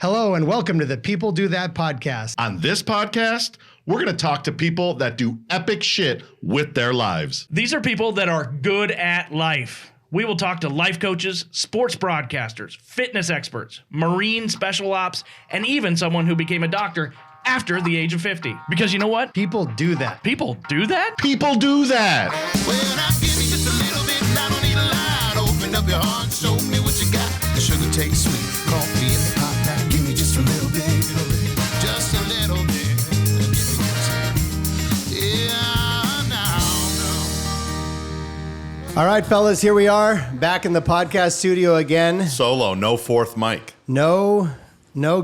Hello and welcome to the People Do That podcast. On this podcast, we're going to talk to people that do epic shit with their lives. These are people that are good at life. We will talk to life coaches, sports broadcasters, fitness experts, Marine special ops, and even someone who became a doctor after the age of 50. Because you know what? People do that. People do that? People do that. Well, I give you just a little bit, I don't need a lot. Open up your heart, show me what you got. The sugar tastes sweet, coffee in the pot. Now give me just a little bit, just a little bit. Give me just, yeah, now. All right, fellas, here we are back in the podcast studio again. Solo, no fourth mic. No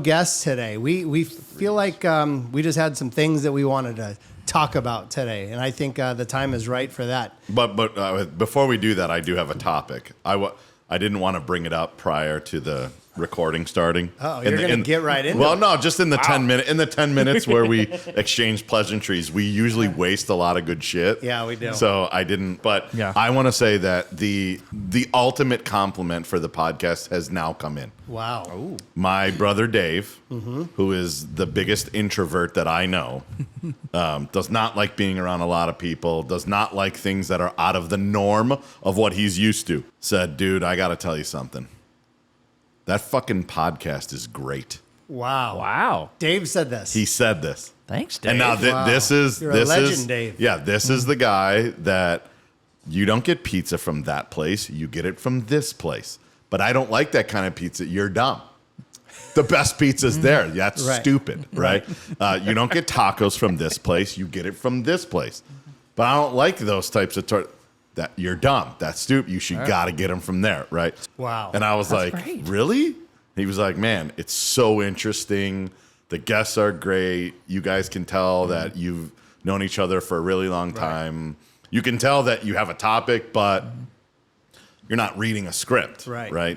guests today. We feel like we just had some things that we wanted to talk about today, and I think the time is right for that. But before we do that, I do have a topic. I didn't want to bring it up prior to the recording starting. Oh, you're going to get right into it. Well, no, just in the 10 minutes where we exchange pleasantries, we usually waste a lot of good shit. Yeah, we do. So I didn't, but Yeah. I want to say that the ultimate compliment for the podcast has now come in. Wow. Ooh. My brother Dave, who is the biggest introvert that I know, does not like being around a lot of people, does not like things that are out of the norm of what he's used to, said, dude, I got to tell you something. That fucking podcast is great. Wow. Wow. Dave said this. He said this. Thanks, Dave. And now Wow. this is You're a this legend, is Dave. Yeah, this is the guy that you don't get pizza from that place, you get it from this place. But I don't like that kind of pizza. You're dumb. The best pizza's there. That's Right. stupid, right? You don't get tacos from this place, you get it from this place. But I don't like those types of that you're dumb. That's stupid. You should got to get them from there, right? Wow. And I was like, great. really? He was like, man, it's so interesting. The guests are great. You guys can tell that you've known each other for a really long time. You can tell that you have a topic, but you're not reading a script, right?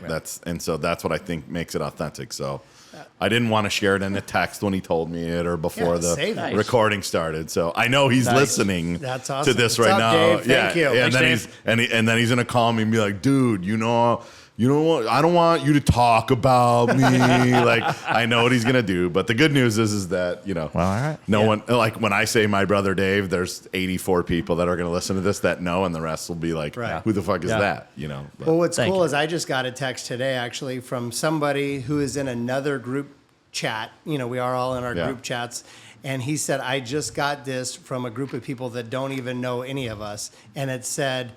So that's what I think makes it authentic. So I didn't want to share it in a text when he told me it or before Yeah, save the it. recording started. So I know he's listening That's awesome. to this What's right up, now. Dave? Thank you. Yeah, and Thanks, then and then he's gonna call me and be like, dude, you know what? I don't want you to talk about me. Like, I know what he's gonna do. But the good news is that, you know, Well, all right. no one, like when I say my brother Dave, there's 84 people that are gonna listen to this that know, and the rest will be like, Right. who the fuck is Yeah. that? You know. But- Well, what's Thank cool you. is I just got a text today, actually, from somebody who is in another group chat. You know, we are all in our Yeah. group chats. And he said, I just got this from a group of people that don't even know any of us. And it said,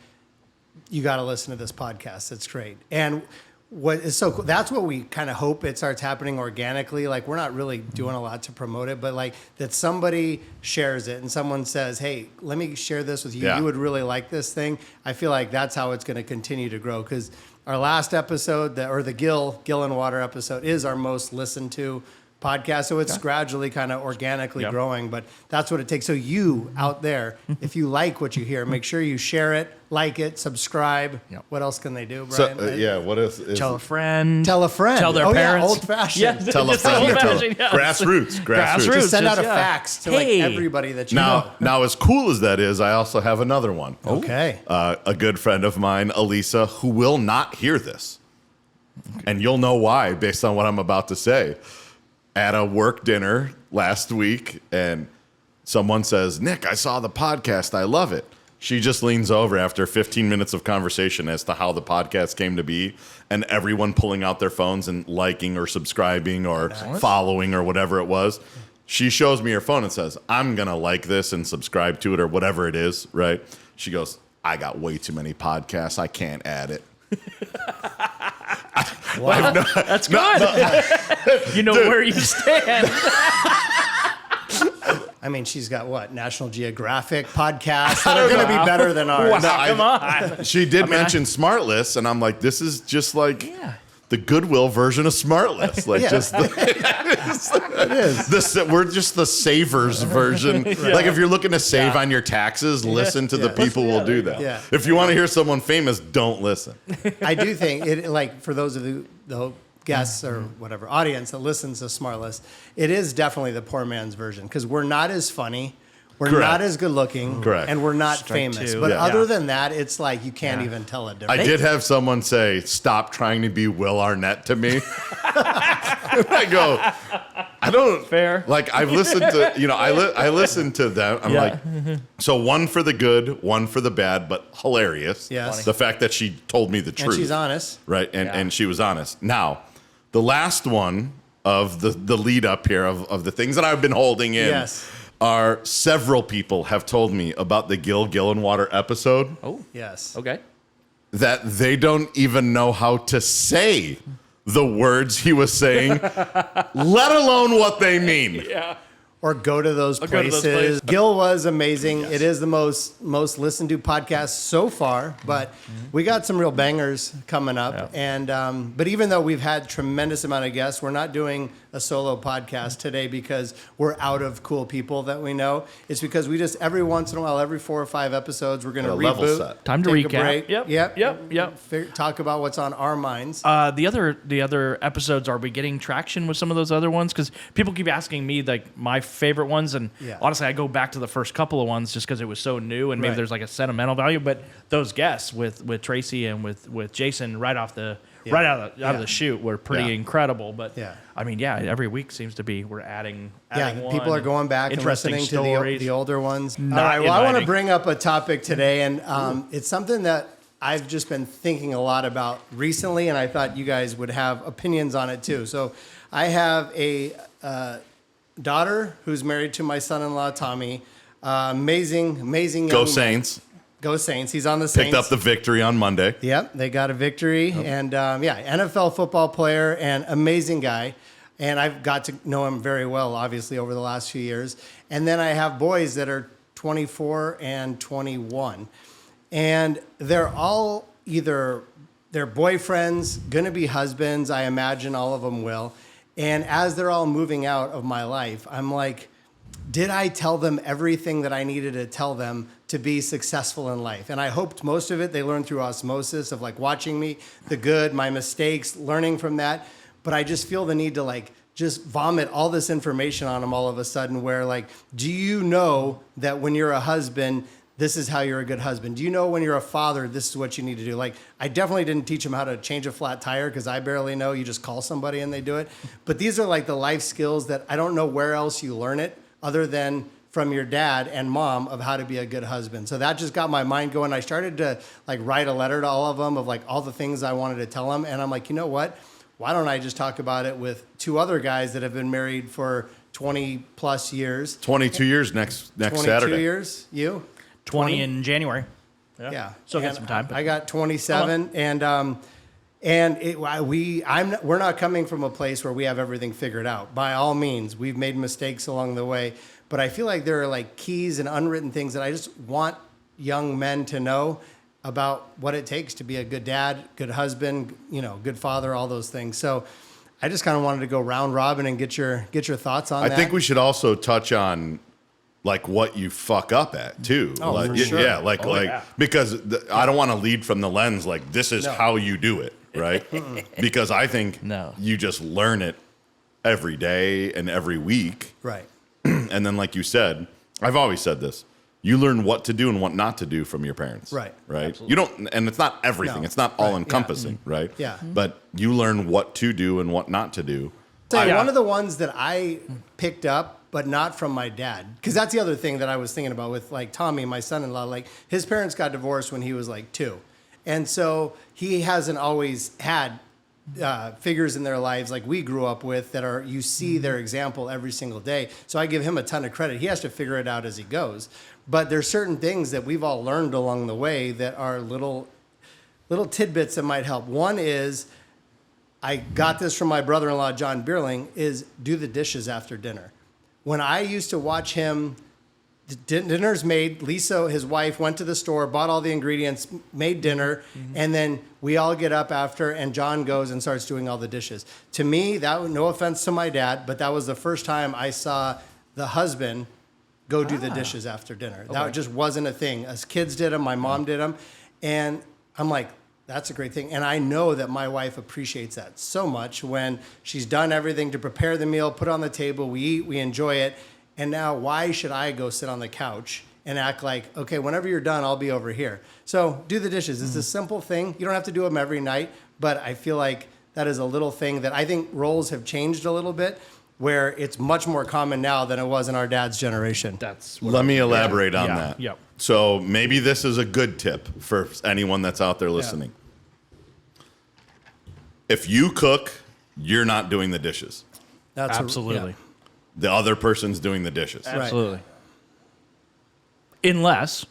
you got to listen to this podcast. It's great. And what is so cool, that's what we kind of hope it starts happening organically. Like, we're not really doing a lot to promote it, but like that somebody shares it and someone says, hey, let me share this with you. Yeah. You would really like this thing. I feel like that's how it's going to continue to grow, because our last episode, the Gill and Water episode, is our most listened to podcast. So it's gradually kind of organically growing, but that's what it takes. So you out there, if you like what you hear, make sure you share it, like it, subscribe. Yep. What else can they do, So Brian? what is Tell a friend. Tell a friend. Tell their Oh, yeah, parents. old-fashioned. Yeah, tell a just friend? old-fashioned, yes. Grassroots. Just send out a Just, yeah. fax to Hey. like everybody that you know. Now, as cool as that is, I also have another one. Okay. A good friend of mine, Elisa, who will not hear this. And you'll know why based on what I'm about to say. At a work dinner last week, and someone says, Nick, I saw the podcast. I love it. She just leans over after 15 minutes of conversation as to how the podcast came to be, and everyone pulling out their phones and liking or subscribing or following or whatever it was. She shows me her phone and says, I'm going to like this and subscribe to it or whatever it is, right? She goes, I got way too many podcasts. I can't add it. Wow. That's good. You know where you stand. I mean, she's got what? National Geographic podcasts that are going to be better than ours. Wow, come on. She did mention SmartList, and I'm like, this is just like the Goodwill version of SmartList. Like, Yeah. just the, It is. we're just the savers version. Like, if you're looking to save on your taxes, listen to the people who will do that. Yeah. If you want to hear someone famous, don't listen. I do think it, like, for those of you, the guests or whatever audience that listens to SmartList, it is definitely the poor man's version, because we're not as funny, we're Correct. not as good looking, Correct. and we're not Strike famous. two. But Yeah. other than that, it's like you can't even tell a I difference. did have someone say, stop trying to be Will Arnett to me. I go, I don't. Fair. Like, I've listened to, I listened to them. I'm Yeah. like, so one for the good, one for the bad, but hilarious. Yes. Funny. The fact that she told me the truth. And she's honest. Right. And, Yeah. and she was honest. Now, the last one of the lead up here of the things that I've been holding in Yes. are several people have told me about the Gil Gillenwater episode Oh, Yes. okay. that they don't even know how to say the words he was saying, let alone what they mean. Yeah. Or go to those Or go to places. those places. Gil was amazing. It is the most listened to podcast so far, but we got some real bangers coming up. Yeah. And but even though we've had tremendous amount of guests, we're not doing a solo podcast today because we're out of cool people that we know. It's because we just every once in a while, every 4 or 5 episodes, we're going to A level reboot. set. Time to take a recap. break. Yep. Talk about what's on our minds. The other episodes, are we getting traction with some of those other ones? Because people keep asking me like my favorite ones, and Yeah. honestly, I go back to the first couple of ones just because it was so new, and maybe Right. there's like a sentimental value. But those guests with Tracy and with Jason right out of the chute were pretty Yeah. incredible. But Yeah. I mean, yeah, every week seems to be we're adding one. People are going back and Interesting listening to stories. the older ones. Not All right, well, I want to inviting. bring up a topic today, and it's something that I've just been thinking a lot about recently, and I thought you guys would have opinions on it too. So I have a daughter who's married to my son-in-law, Tommy. Amazing young Go man. Saints. Go Saints. He's on the Saints. Picked up the victory on Monday. Yep, they got a victory, and NFL football player and amazing guy. And I've got to know him very well, obviously, over the last few years. And then I have boys that are 24 and 21, and they're all either their boyfriends, gonna be husbands. I imagine all of them will. And as they're all moving out of my life, I'm like, did I tell them everything that I needed to tell them to be successful in life? And I hoped most of it they learned through osmosis of like watching me, the good, my mistakes, learning from that. But I just feel the need to like just vomit all this information on them all of a sudden where like, do you know that when you're a husband, this is how you're a good husband? Do you know when you're a father, this is what you need to do? Like, I definitely didn't teach them how to change a flat tire because I barely know. You just call somebody and they do it. But these are like the life skills that I don't know where else you learn it other than from your dad and mom of how to be a good husband. So that just got my mind going. I started to like write a letter to all of them of like all the things I wanted to tell them. And I'm like, you know what? Why don't I just talk about it with 2 other guys that have been married for 20 plus years? 22 years next 22 Saturday. years? You? 20 in January. Yeah. Still got And some time. But I got 27, we're not coming from a place where we have everything figured out. By all means, we've made mistakes along the way, but I feel like there are like keys and unwritten things that I just want young men to know about what it takes to be a good dad, good husband, good father, all those things. So I just kind of wanted to go round robin and get your thoughts on that. I think we should also touch on like what you fuck up at too. Oh, like, for sure. Yeah, yeah. because I don't want to lead from the lens like this is how you do it, right? Because I think you just learn it every day and every week. Right. And then like you said, I've always said this. You learn what to do and what not to do from your parents. Right. Right. Absolutely. You don't, and it's not everything. No. It's not all encompassing, right? Yeah. But you learn what to do and what not to do. One of the ones that I picked up, but not from my dad, because that's the other thing that I was thinking about with like Tommy, my son-in-law. Like his parents got divorced when he was like 2, and so he hasn't always had figures in their lives like we grew up with that are you see their example every single day. So I give him a ton of credit. He has to figure it out as he goes. But there's certain things that we've all learned along the way that are little tidbits that might help. One is, I got this from my brother-in-law, John Bierling, is do the dishes after dinner. When I used to watch him, dinner's made, Lisa, his wife, went to the store, bought all the ingredients, made dinner, and then we all get up after, and John goes and starts doing all the dishes. To me, no offense to my dad, but that was the first time I saw the husband go do the dishes after dinner. That just wasn't a thing. As kids did them, my mom did them, and I'm like, that's a great thing. And I know that my wife appreciates that so much when she's done everything to prepare the meal, put it on the table, we eat, we enjoy it. And now why should I go sit on the couch and act like, okay, whenever you're done, I'll be over here. So do the dishes. It's a simple thing. You don't have to do them every night, but I feel like that is a little thing that I think roles have changed a little bit, where it's much more common now than it was in our dad's generation. That's Let me elaborate on Yeah. that. Yep. So maybe this is a good tip for anyone that's out there listening. If you cook, you're not doing the dishes. That's Absolutely. The other person's doing the dishes. Absolutely. Unless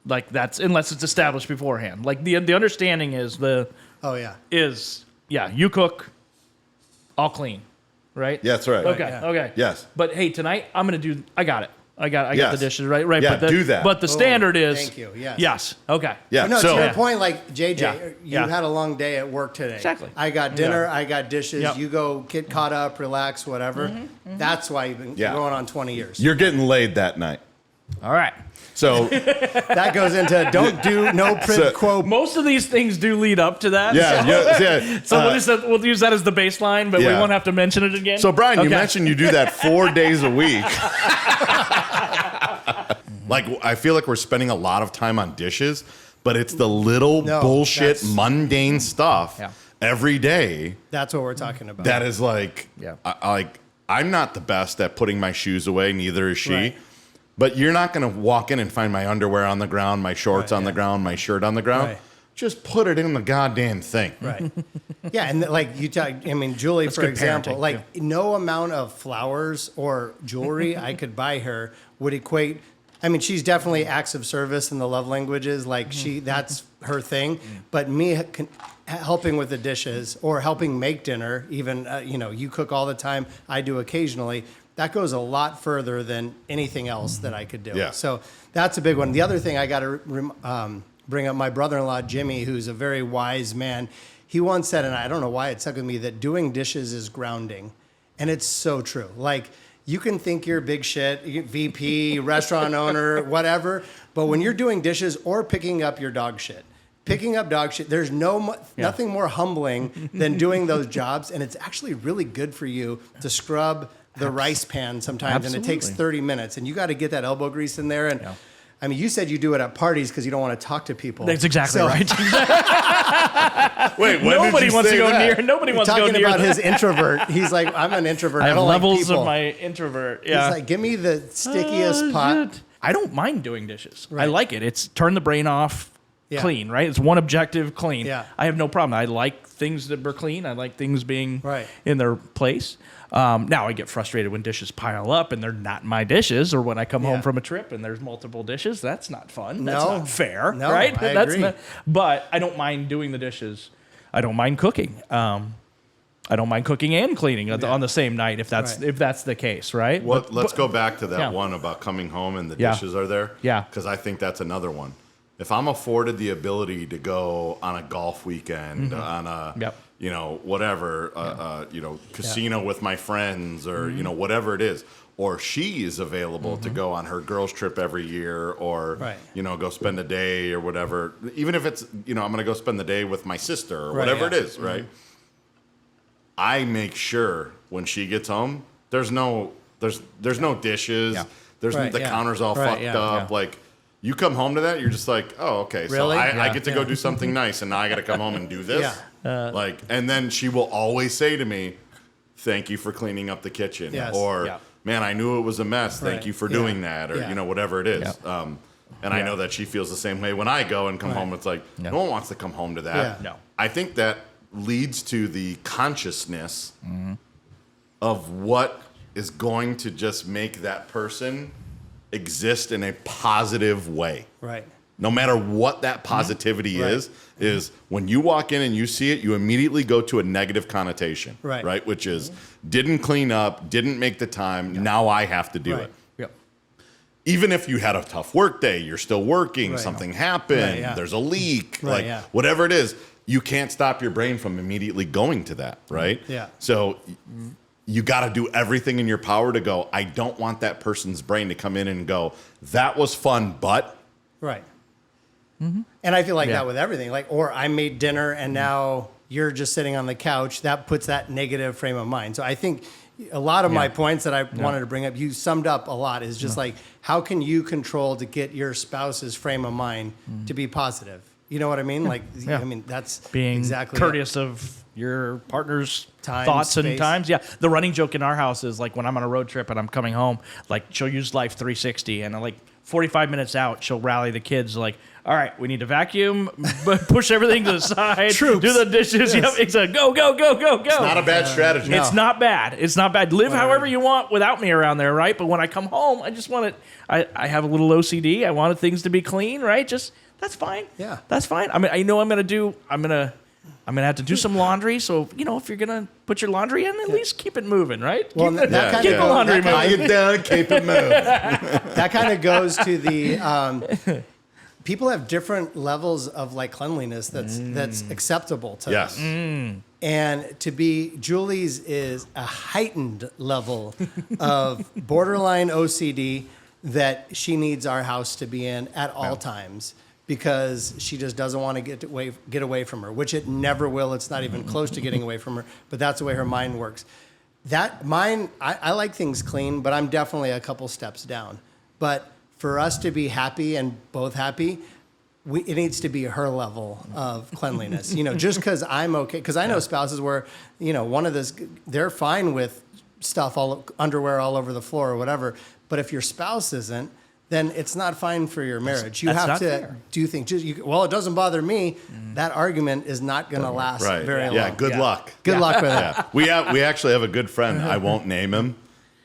it's established beforehand. Like the understanding is Oh yeah. you cook, I'll clean, right? Yeah, that's right. Okay. yeah. Okay. Yes. But hey, tonight I got it. I got Yes. the dishes, right? Right. Yeah, but do that. But the standard is Thank you. Yes. Yes. Okay. Yeah. But no, so to your point, like JJ, Yeah. you Yeah. had a long day at work today. Exactly. I got dinner, Yeah. I got dishes. Yep. You go get caught up, relax, whatever. That's why you've been going on 20 years. you're getting laid that night. All right. So That goes into don't do no quid quo. Most of these things do lead up to that. yeah. So we'll use that as the baseline, but we Yeah. won't have to mention it again. So Brian, you Okay. mentioned you do that 4 days a week. Like I feel like we're spending a lot of time on dishes, but it's the little No, bullshit, that's- mundane stuff Yeah. every day That's what we're talking about. that is like, Yeah. I'm not the best at putting my shoes away. Neither is she. Right. But you're not going to walk in and find my underwear on the ground, my shorts Right, on the yeah. ground, my shirt on the ground. Right. Just put it in the goddamn thing. Right. Yeah, and like you talk, I mean, Julie, for good example, parenting, like no amount of flowers or jewelry I could buy her would equate. I mean, she's definitely acts of service in the love languages. Like that's her thing. But me helping with the dishes or helping make dinner, even you cook all the time. I do occasionally. That goes a lot further than anything else that I could do. Yeah. So that's a big one. The other thing I got to bring up, my brother-in-law, Jimmy, who's a very wise man. He once said, and I don't know why it stuck with me, that doing dishes is grounding. And it's so true. Like, you can think you're big shit, VP, restaurant owner, whatever, but when you're doing dishes or picking up your dog shit, there's nothing more humbling than doing those jobs. And it's actually really good for you to scrub the rice pan sometimes, and it takes Absolutely. 30 minutes, and you got to get that elbow grease in there. And I mean, you said you do it at parties because you don't want to talk to people. That's exactly So- right. Wait, when Nobody did you wants say to go that? near. Nobody wants to go Talking near. about that. his introvert, he's like, I'm an introvert. I have don't levels like people. of my introvert. Yeah. He's like, give me the stickiest pot. Shit. I don't mind doing dishes. I Right. like it. It's turn the brain off, Yeah. clean, right? It's one objective, clean. Yeah. I have no problem. I like things that are clean. I like things being Right. in their place. Now I get frustrated when dishes pile up and they're not my dishes, or when I come Yeah. home from a trip and there's multiple dishes. That's not fun. That's No. not fair, No, right? I That's agree. But I don't mind doing the dishes. I don't mind cooking. I don't mind cooking and cleaning on the same night if that's Right. the case, right? Let's go back to that Yeah. one about coming home and the Yeah. dishes are there. Yeah. Because I think that's another one. If I'm afforded the ability to go on a golf weekend, on a, Yep. whatever, casino with my friends or, whatever it is, or she is available to go on her girls trip every year or, Right. go spend a day or whatever. Even if it's, I'm going to go spend the day with my sister or Right, whatever yeah. it is, right? I make sure when she gets home, there's no dishes. Yeah. There's Right, the yeah. counter's all Right, fucked yeah, up. yeah. Like you come home to that, you're just like, oh, okay. So Really? I Yeah, get to go do something nice, and now I got to come home and do this. Yeah. And then she will always say to me, "Thank you for cleaning up the kitchen," Yes. or Yeah. "Man, I knew it was a mess. Thank Right. you for Yeah. doing that," or Yeah. whatever it is. Yeah. And I know that she feels the same way when I go and come home. It's like Yeah. no one wants to come home to that. Yeah. No. I think that leads to the consciousness of what is going to just make that person exist in a positive way. Right. No matter what that positivity Right. is when you walk in and you see it, you immediately go to a negative connotation. Right. Which is didn't clean up, didn't make the time, now I have to do Right. it. Yep. Even if you had a tough work day, you're still working, Right. something happened, Right, yeah. there's a leak, Right, like yeah. whatever it is, you can't stop your brain from immediately going to that, right? Yeah. So you got to do everything in your power to go, I don't want that person's brain to come in and go, that was fun, but Right. And I feel like Yeah. that with everything. Like, or I made dinner and now you're just sitting on the couch. That puts that negative frame of mind. So I think a lot of my points that I wanted to bring up, you summed up a lot, is just like, how can you control to get your spouse's frame of mind to be positive? You know what I mean? Like, Yeah. I mean, that's Being exactly courteous of your partner's Time, thoughts and space. times. Yeah. The running joke in our house is like when I'm on a road trip and I'm coming home, like she'll use Life 360 and like 45 minutes out, she'll rally the kids like, all right, we need to vacuum, push everything to the side, Troops. do the dishes. Yep, exactly. Go. Not a bad strategy. No. It's not bad. It's not bad. Live however you want without me around there, right? But when I come home, I just want it. I have a little OCD. I wanted things to be clean, right? Just that's fine. Yeah. That's fine. I mean, I know I'm gonna have to do some laundry. So if you're gonna put your laundry in, at least keep it moving, right? Well, keep that kind keep of the laundry moving. Tie it down, keep it moving. that kind of goes to the people have different levels of like cleanliness that's acceptable to Yes. them. And to be Julie's is a heightened level of borderline OCD that she needs our house to be in at all times because she just doesn't want to get away from her, which it never will. It's not even close to getting away from her, but that's the way her mind works. I like things clean, but I'm definitely a couple steps down. But for us to be happy and both happy, it needs to be her level of cleanliness. Just because I'm okay, because I know spouses where, they're fine with stuff, underwear all over the floor or whatever. But if your spouse isn't, then it's not fine for your marriage. You That's have not to fair. do things. It doesn't bother me. That argument is not going to last Right. very long. Yeah, good luck. Good luck with it. Yeah. We actually have a good friend. I won't name him,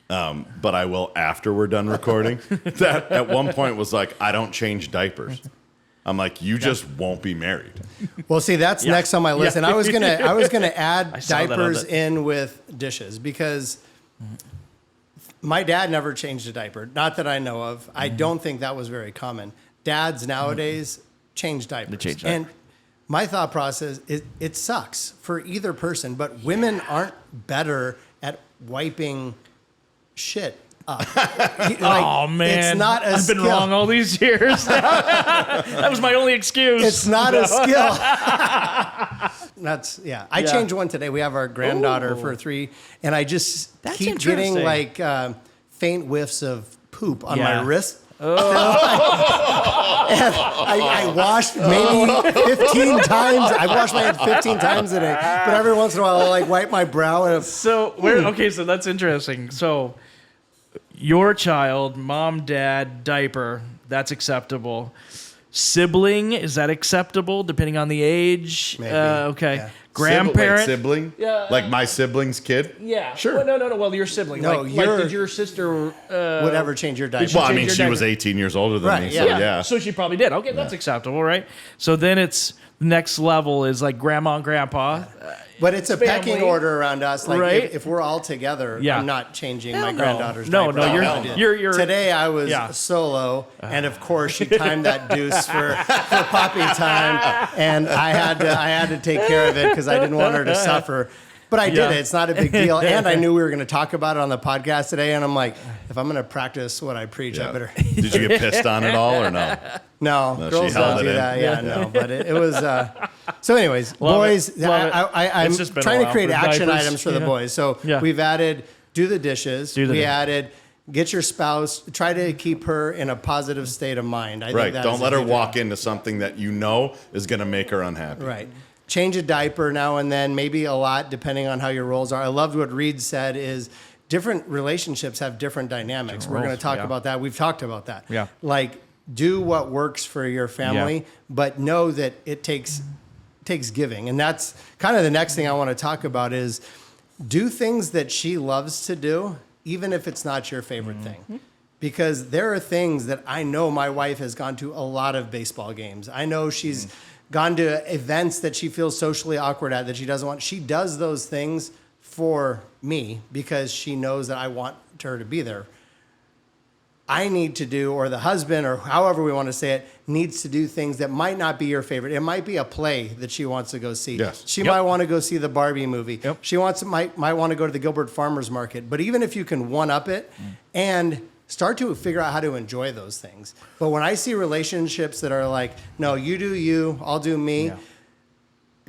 but I will after we're done recording. That at one point was like, I don't change diapers. I'm like, you just won't be married. Well, see, that's next on my list, and I was gonna add saw that on diapers the- in with dishes because my dad never changed a diaper. Not that I know of. I don't think that was very common. Dads nowadays change diapers. change And diapers. my thought process is it sucks for either person, but women aren't better at wiping shit up. Oh man, it's not a I've been skill. wrong all these years. That was my only excuse. It's not a skill. I changed one today. We have our granddaughter Ooh. for 3, and I just That's keep getting interesting. like faint whiffs of poop on Yeah. my wrist. And I washed maybe 15 times. I washed my head 15 times a day, but every once in a while I'll like wipe my brow and So so that's interesting. So your child, mom, dad, diaper, that's acceptable. Sibling, is that acceptable depending on the age? Maybe, Okay. yeah. Grandparent. Sibling? Yeah. Like my sibling's kid? Yeah. Sure. Well, no. Well, your sibling. No, like your- did your sister? would ever change your diaper. Well, I change mean, your she was diaper. 18 years older than Right, me, yeah. so yeah. So she probably did. Okay, that's acceptable, right? So then it's next level is like grandma and grandpa. But it's a pecking family. order around us. Like Right. if we're all together, Yeah. I'm not changing Hell my no. granddaughter's No, diaper. no, I did. you're Today I was Yeah. solo, and of course she timed that deuce for puppy time, and I had to take care of it because I didn't want her to suffer. But I did Yeah. it. It's not a big deal. And I knew we were going to talk about it on the podcast today. And I'm like, if I'm going to practice what I preach, I Yeah. better. Did you get pissed on it all or no? No, No, she girls held don't it do in. that. Yeah, no. But it was. So, anyways, Love boys, it. Love it. I'm It's just been a trying to while create for action diapers. items for the Yeah. boys. So Yeah. we've added do the dishes. Do the we dishes. added get your spouse. Try to keep her in a positive state of mind. I think Right. that Don't is a let her huge walk into something that you know is going to make her unhappy. Right. Change a diaper now and then, maybe a lot, depending on how your roles are. I loved what Reid said is different relationships have different dynamics. We're going to roles, talk yeah. about that. We've talked about that. Yeah. Like, do what works for your family, but know that it takes giving. And that's kind of the next thing I want to talk about is do things that she loves to do, even if it's not your favorite thing. Because there are things that I know my wife has gone to a lot of baseball games. I know she's gone to events that she feels socially awkward at that she doesn't want. She does those things for me because she knows that I want her to be there. I need to do, or the husband, or however we want to say it, needs to do things that might not be your favorite. It might be a play that she wants to go see. Yes. She Yep. might want to go see the Barbie movie. Yep. She might want to go to the Gilbert Farmers Market. But even if you can one-up it and start to figure out how to enjoy those things. But when I see relationships that are like, no, you do you, I'll do me. Yeah.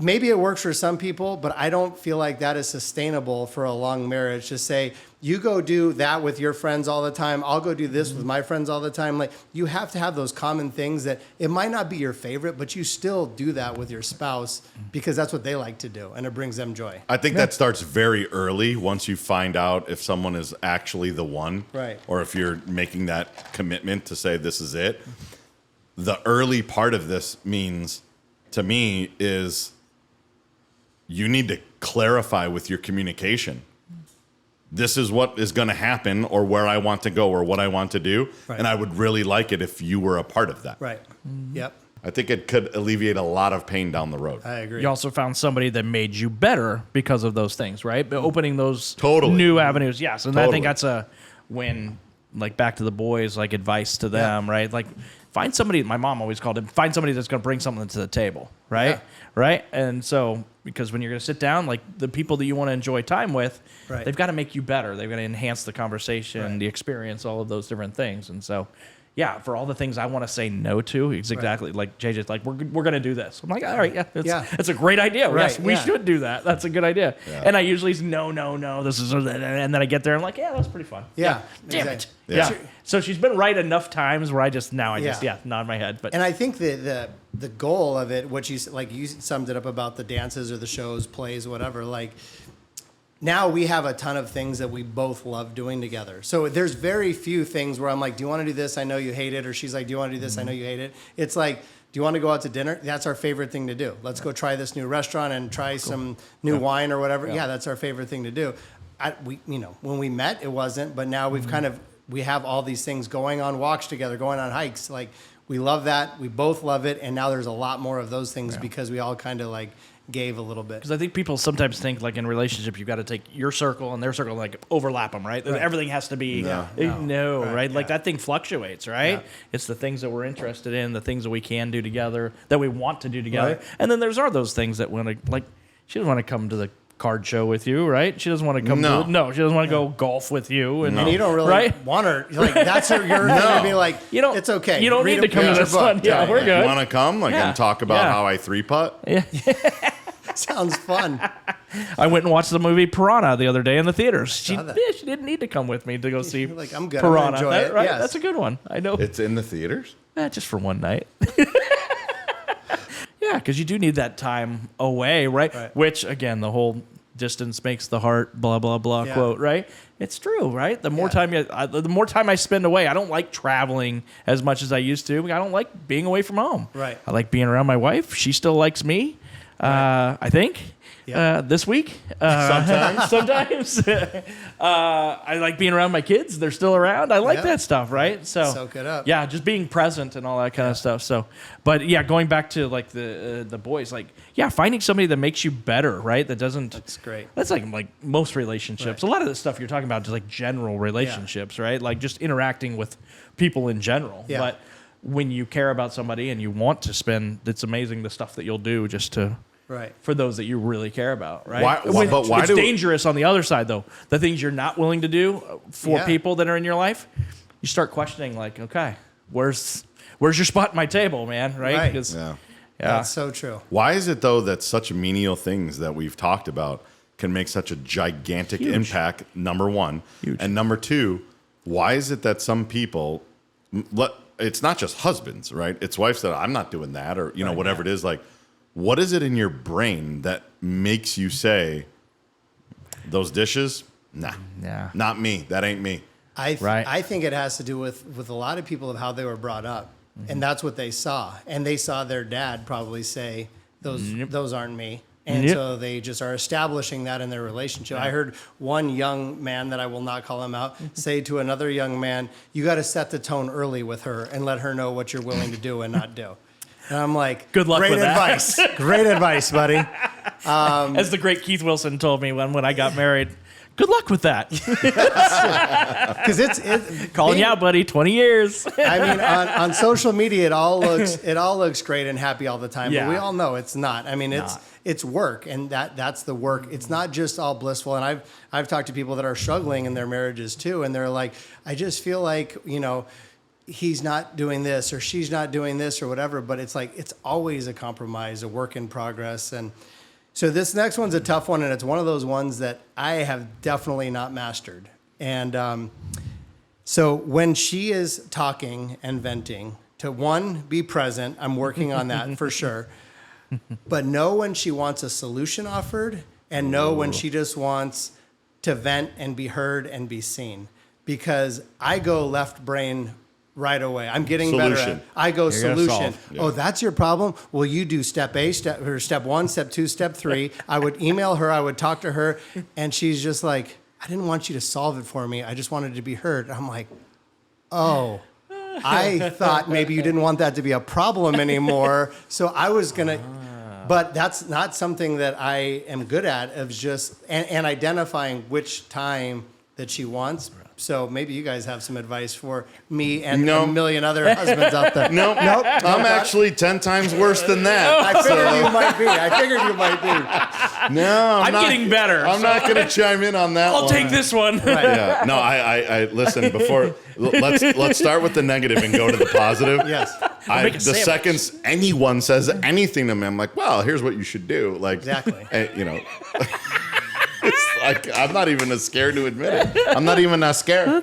maybe it works for some people, but I don't feel like that is sustainable for a long marriage to say, you go do that with your friends all the time. I'll go do this with my friends all the time. Like, you have to have those common things that it might not be your favorite, but you still do that with your spouse because that's what they like to do and it brings them joy. I think that starts very early once you find out if someone is actually the one. Right. Or if you're making that commitment to say this is it. The early part of this means, to me, is you need to clarify with your communication. This is what is going to happen or where I want to go or what I want to do. Right. And I would really like it if you were a part of that. Right. Yep. I think it could alleviate a lot of pain down the road. I agree. You also found somebody that made you better because of those things, right? But opening those Totally. new avenues. Yes. And I Totally. think that's a when, like, back to the boys, like, advice to them, right? Like, find somebody, my mom always called it, find somebody that's going to bring something to the table, right? Yeah. Right? And so, because when you're going to sit down, like, the people that you want to enjoy time with, Right. they've got to make you better. They've got to enhance the conversation, Right. the experience, all of those different things. And so, yeah, for all the things I want to say no to, it's exactly like JJ's like, we're going to do this. I'm like, all right, yeah, it's a great idea. Right, Yes, we yeah. should do that. That's a good idea. Yeah. And I usually say, no, this is, and then I get there and I'm like, yeah, that's pretty fun. Yeah, Damn exactly. it. Yeah. Yeah. So she's been right enough times where I just Yeah. nod my head. But And I think the goal of it, what you summed it up about the dances or the shows, plays, whatever. Like, now we have a ton of things that we both love doing together. So there's very few things where I'm like, do you want to do this? I know you hate it. Or she's like, do you want to do this? I know you hate it. It's like, do you want to go out to dinner? That's our favorite thing to do. Let's go try this new restaurant and try some new wine or whatever. Yeah, that's our favorite thing to do. When we met, it wasn't, but now we've we have all these things going on walks together, going on hikes. Like, we love that. We both love it. And now there's a lot more of those things because we all kind of like gave a little bit. because I think people sometimes think, like, in relationships, you've got to take your circle and their circle, like, overlap them, right? Everything has to be, no, right? Like, that thing fluctuates, right? Yeah. It's the things that we're interested in, the things that we can do together, that we want to do together. Right. And then there's those things that want to, like, she doesn't want to come to the card show with you, right? She doesn't want to come No. she doesn't want to go golf with you. And, And you don't really right? want her. Like, that's her, you're going to be like, You don't, it's okay. You don't Read need to come read to your this book. one. Yeah, we're good. You want to come and talk about how I 3-putt? Sounds fun. I went and watched the movie Piranha the other day in the theaters. She that. didn't need to come with me to go see You're like, I'm good. I'm gonna Piranha. enjoy it. Right? Yes. That's a good one. I know. It's in the theaters? Just for one night. Yeah, because you do need that time away, right? Which, again, the whole distance makes the heart blah, blah, blah quote, right? It's true, right? The more the more time I spend away, I don't like traveling as much as I used to. I don't like being away from home. Right. I like being around my wife. She still likes me, I think. This week. Sometimes. I like being around my kids. They're still around. I like Yeah. that stuff, right? So Soak it up. Yeah, just being present and all that kind of stuff. So, but yeah, going back to like the boys, like finding somebody that makes you better, right? That doesn't. That's great. That's like most relationships. Right. A lot of the stuff you're talking about, just like general relationships, right? Like just interacting with people in general. Yeah. But when you care about somebody and you want to spend, it's amazing the stuff that you'll do just to. Right. For those that you really care about, right? Why it's dangerous on the other side, though. The things you're not willing to do for people that are in your life, you start questioning, like, okay, where's your spot at my table, man? Right? Right. 'Cause- Yeah. That's so true. Why is it, though, that such menial things that we've talked about can make such a gigantic impact, number one? Huge. And number two, why is it that some people, it's not just husbands, right? It's wives that I'm not doing that or, whatever it is. Like, what is it in your brain that makes you say, those dishes? Nah. Yeah. Not me. That ain't me. I think it has to do with a lot of people of how they were brought up. And that's what they saw. And they saw their dad probably say, those aren't me. And so they just are establishing that in their relationship. I heard one young man, that I will not call him out, say to another young man, you got to set the tone early with her and let her know what you're willing to do and not do. And I'm like, Good luck great with that." advice. Great advice, buddy. As the great Keith Wilson told me when I got married, good luck with that. Because it's Calling you out, buddy. 20 years. I mean, on social media, it all looks great and happy all the time. Yeah. But we all know it's not. I mean, it's work, and that's the work. It's not just all blissful. And I've talked to people that are struggling in their marriages too, and they're like, I just feel like he's not doing this or she's not doing this or whatever, but it's like, it's always a compromise, a work in progress. And so this next one's a tough one, and it's one of those ones that I have definitely not mastered. And so when she is talking and venting, to one, be present. I'm working on that for sure. But know when she wants a solution offered, and know when she just wants to vent and be heard and be seen. Because I go left brain right away. I'm getting better Solution. at I go You're gonna solution. solve. Oh, that's your problem? Well, you do step A, step 1, step 2, step 3. I would email her, I would talk to her, and she's just like, I didn't want you to solve it for me. I just wanted to be heard. I'm like, oh, I thought maybe you didn't want that to be a problem anymore. So I was going to, but that's not something that I am good at, of just, and identifying which time that she wants. So maybe you guys have some advice for me and a million other husbands out there. Nope. I'm actually 10 times worse than that. I figured you might be. I figured you might be. No, I'm not, getting better. I'm not going to chime in on that I'll one. take this one. Right. Yeah. No, I listen, before, let's start with the negative and go to the positive. Yes. make a The sandwich. second anyone says anything to me, I'm like, well, here's what you should do. Like, Exactly. you know, it's like, I'm not even as scared to admit it. I'm not even as scared.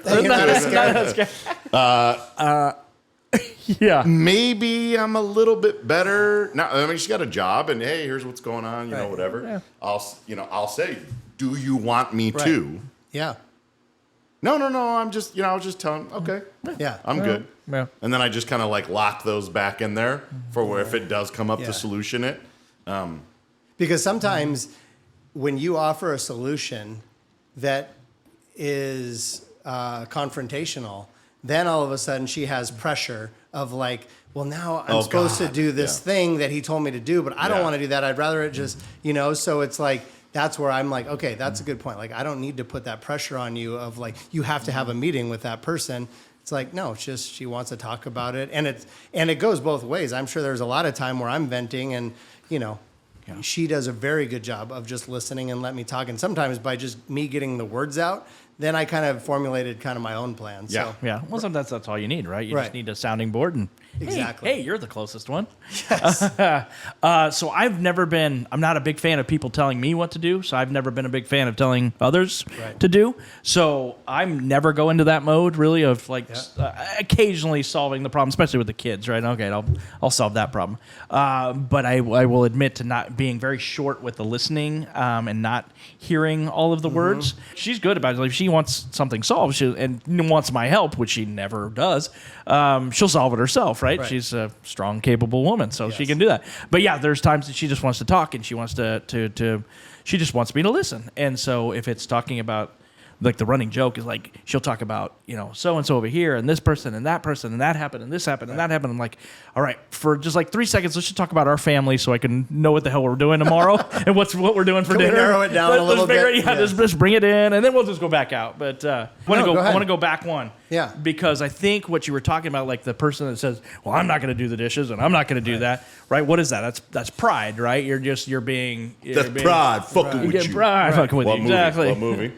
Yeah. Maybe I'm a little bit better. Now, I mean, she's got a job, and hey, here's what's going on, you know, Right. whatever. Yeah. I'll say, do you want me Right. to? Yeah. No, I'm just, I was just telling, okay, Yeah. I'm good. Yeah. And then I just kind of like lock those back in there for where if it does come up Yeah. to solution it. Because sometimes when you offer a solution that is confrontational, then all of a sudden she has pressure of like, well, now I'm Oh, supposed to God. do this Yeah. thing that he told me to do, but I don't Yeah. want to do that. I'd rather it just, so it's like, that's where I'm like, okay, that's a good point. Like, I don't need to put that pressure on you of like, you have to have a meeting with that person. It's like, no, it's just, she wants to talk about it. And it goes both ways. I'm sure there's a lot of time where I'm venting and, she does a very good job of just listening and let me talk. And sometimes by just me getting the words out, then I kind of formulated kind of my own plan. Yeah. So, Yeah. Well, sometimes that's all you need, right? You Right. just need a sounding board and Exactly. Hey, you're the closest one. yes. So I'm not a big fan of people telling me what to do. So I've never been a big fan of telling others Right. to do. So I'm never go into that mode really of like occasionally solving the problem, especially with the kids, right? Okay, I'll solve that problem. But I will admit to not being very short with the listening and not hearing all of the words. She's good about it. Like if she wants something solved and wants my help, which she never does, she'll solve it herself, right? Right. She's a strong, capable woman, so she Yes. can do that. But yeah, there's times that she just wants to talk and she wants she just wants me to listen. And so if it's talking about, like the running joke is like, she'll talk about, so-and-so over here and this person and that happened and this happened and that happened. I'm like, all right, for just like 3 seconds, let's just talk about our family so I can know what the hell we're doing tomorrow and what we're doing for Can we dinner. narrow it down a little figure it- bit? Yeah, Yes. just bring it in and then we'll just go back out. But I want go ahead. to go back one. Yeah. Because I think what you were talking about, like the person that says, well, I'm not going to do the dishes and I'm not going to do that, right? What is that? That's pride, right? You're being... That's pride fucking You're with getting you. pride fucking with What you. movie? Exactly. What movie?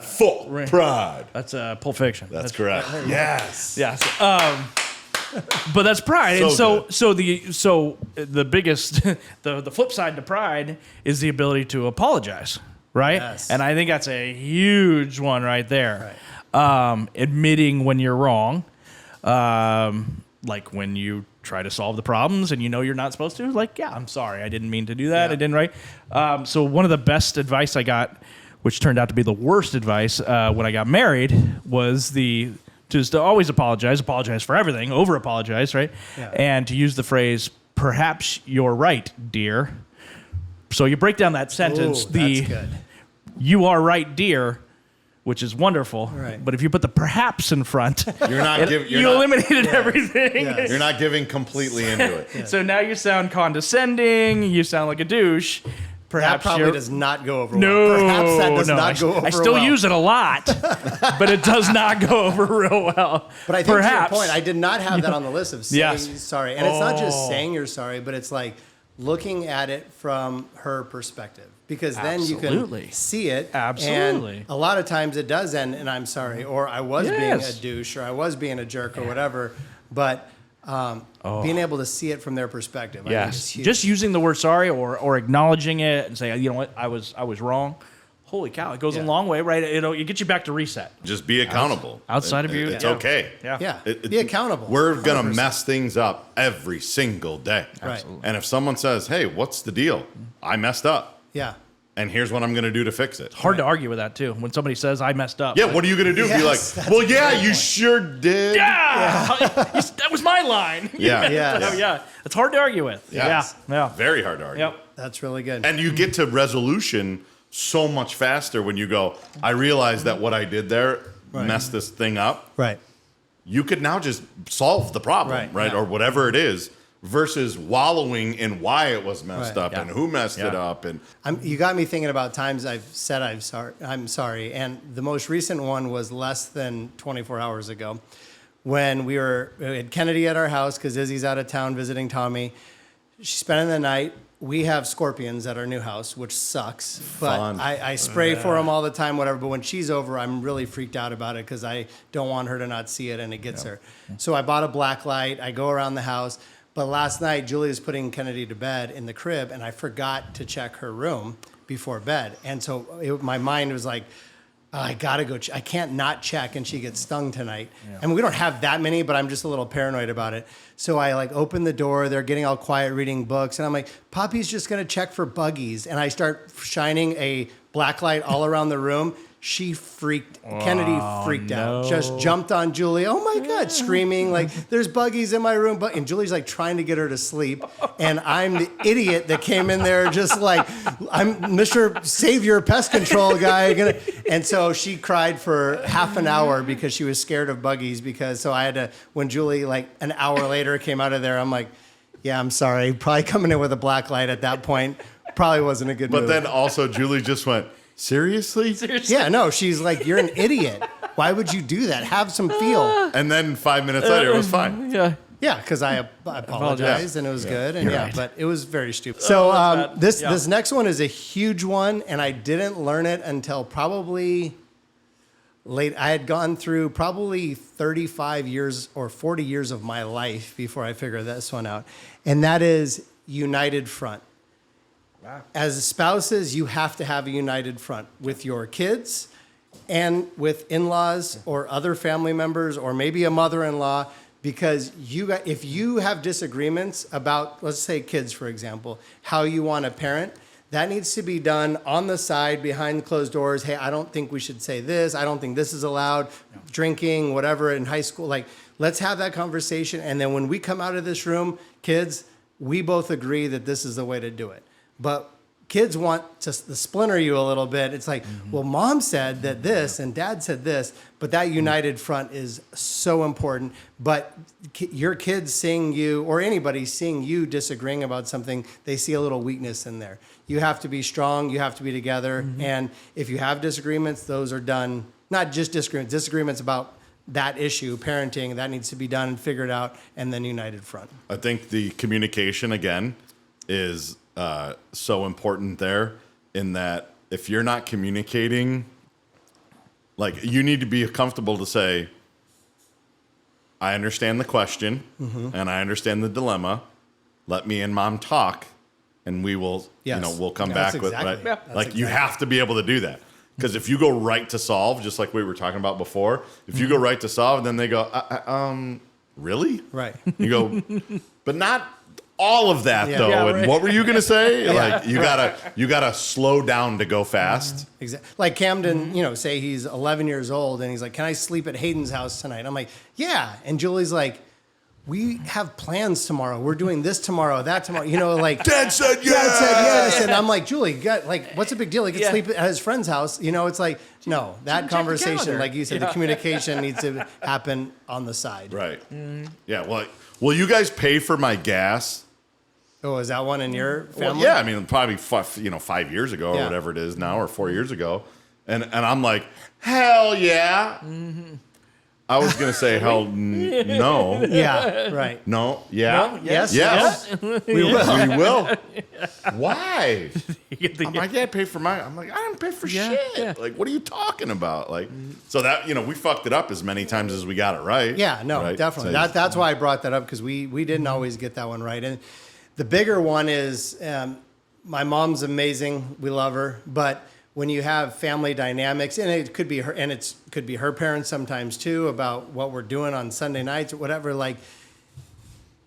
Full pride. That's Pulp Fiction. That's correct. Yes. Yes. But that's pride. And So so the biggest the flip side to pride is the ability to apologize, right? Yes. And I think that's a huge one right there. Admitting when you're wrong. Like when you try to solve the problems and you're not supposed to, like, yeah, I'm sorry, I didn't mean to do that. Yeah. I didn't, right? So one of the best advice I got, which turned out to be the worst advice when I got married, was just to always apologize for everything, over apologize, right? Yeah. And to use the phrase, perhaps you're right, dear. So you break down that sentence, Ooh, that's good. you are right, dear, which is wonderful. Right. But if you put the perhaps in front, You're not giving. you eliminated everything. Yes. You're not giving completely into it. So now you sound condescending. You sound like a douche. That Perhaps probably you're- does not go over No, well. Perhaps that does no. not go over I still well. use it a lot, but it does not go over real well. But I think Perhaps. to your point, I did not have that on the list of saying Yes. sorry. And it's not just saying you're sorry, but it's like looking at it from her perspective. because then you Absolutely. can see it. Absolutely. And a lot of times it does end, and I'm sorry, or I was being Yes. a douche, or I was being a jerk, or whatever. But being able to see it from their perspective, I think is Yes. huge. Just using the word sorry or acknowledging it and saying, you know what, I was wrong. Holy cow, it goes a long way, right? It gets you back to reset. Just be accountable. Outside of you. It's Yeah. okay. Yeah. Be accountable. We're going to 100%. mess things up every single day. Right. And if someone says, hey, what's the deal? I messed up. Yeah. And here's what I'm going to do to fix it. Hard to argue with that, too. When somebody says, I messed up. Yeah, what are you going to do? Be like, Yes, that's well, a yeah, great you point. sure did. That was my line. Yeah. Yeah. Yeah. It's hard to argue with. Yes. Yeah. Very hard to argue. Yep. That's really good. And you get to resolution so much faster when you go, I realize that what I did there messed this thing up. right. You could now just solve the problem, right? Yeah. Or whatever it is, versus wallowing in why it was messed Right. up and who messed it Yeah. up. And You got me thinking about times I've said I'm sorry. And the most recent one was less than 24 hours ago when we had Kennedy at our house because Izzy's out of town visiting Tommy. She's spending the night. We have scorpions at our new house, which sucks. But Fun. I spray for them all the time, whatever. But when she's over, I'm really freaked out about it because I don't want her to not see it and it gets her. So I bought a black light. I go around the house. But last night, Julie was putting Kennedy to bed in the crib, and I forgot to check her room before bed. And so my mind was like, I gotta go. I can't not check, and she gets stung tonight. I mean, we don't have that many, but I'm just a little paranoid about it. So I open the door. They're getting all quiet, reading books, and I'm like, Poppy's just gonna check for buggies. And I start shining a black light all around the room. Kennedy freaked out, just jumped on Julie. Oh my God, screaming like there's buggies in my room. And Julie's trying to get her to sleep. And I'm the idiot that came in there just like, I'm Mr. Savior pest control guy. And so she cried for half an hour because she was scared of buggies so I had to, when Julie an hour later came out of there, I'm like, yeah, I'm sorry. Probably coming in with a black light at that point probably wasn't a good move. but then also Julie just went, seriously? Yeah, no, she's like, you're an idiot. Why would you do that? Have some feel. And then 5 minutes later, it was fine. Yeah. Yeah, because I apologized and it was good. And You're right. but it was very stupid. So bad. this Yeah. this next one is a huge one, and I didn't learn it until probably late. I had gone through probably 35 years or 40 years of my life before I figured this one out. And that is united front. As spouses, you have to have a united front with your kids and with in-laws or other family members or maybe a mother-in-law, because if you have disagreements about, let's say kids, for example, how you want to parent, that needs to be done on the side behind closed doors. Hey, I don't think we should say this. I don't think this is allowed. Drinking, whatever, in high school. Let's have that conversation. And then when we come out of this room, kids, we both agree that this is the way to do it. But kids want to splinter you a little bit. It's like, well, mom said that this and dad said this, but that united front is so important. But your kids seeing you or anybody seeing you disagreeing about something, they see a little weakness in there. You have to be strong. You have to be together. And if you have disagreements, those are done, not just disagreements about that issue, parenting, that needs to be done and figured out, and then united front. I think the communication, again, is so important there in that if you're not communicating, you need to be comfortable to say, I understand the question and I understand the dilemma. Let me and mom talk and we will, we'll come back with, you have to be able to do that. Because if you go right to solve, just like we were talking about before, if you go right to solve and then they go, really? Right. You go, but not all of that though. Yeah, And right. what were you gonna say? You gotta slow down to go fast. Exactly. Like Camden, say he's 11 years old and he's like, can I sleep at Hayden's house tonight? I'm like, yeah. And Julie's like, we have plans tomorrow. We're doing this tomorrow, that tomorrow. Dad said yes. Dad said yes. And I'm like, Julie, what's the big deal? He can sleep at his friend's house. It's like, no, that the conversation, calendar. like you said, the communication needs to happen on the side. Right. Yeah. Well, will you guys pay for my gas? Oh, is that one in your family? Well, yeah. I mean, probably 5 years ago or Yeah. whatever it is now, or 4 years ago, and I'm like, hell yeah. I was going to say, hell, no. Yeah, right. No, yeah. No, Yes, Yes. we will. We will. Why? You get the- I'm like, I pay for I'm like, I didn't pay for Yeah, shit. yeah. Like, what are you talking about? Like, so that, we fucked it up as many times as we got it right. Yeah, no, right? definitely. So, That's why I brought that up, because we didn't always get that one right. And the bigger one is my mom's amazing. We love her, but when you have family dynamics, and it could be her, and it could be her parents sometimes too, about what we're doing on Sunday nights or whatever. Like,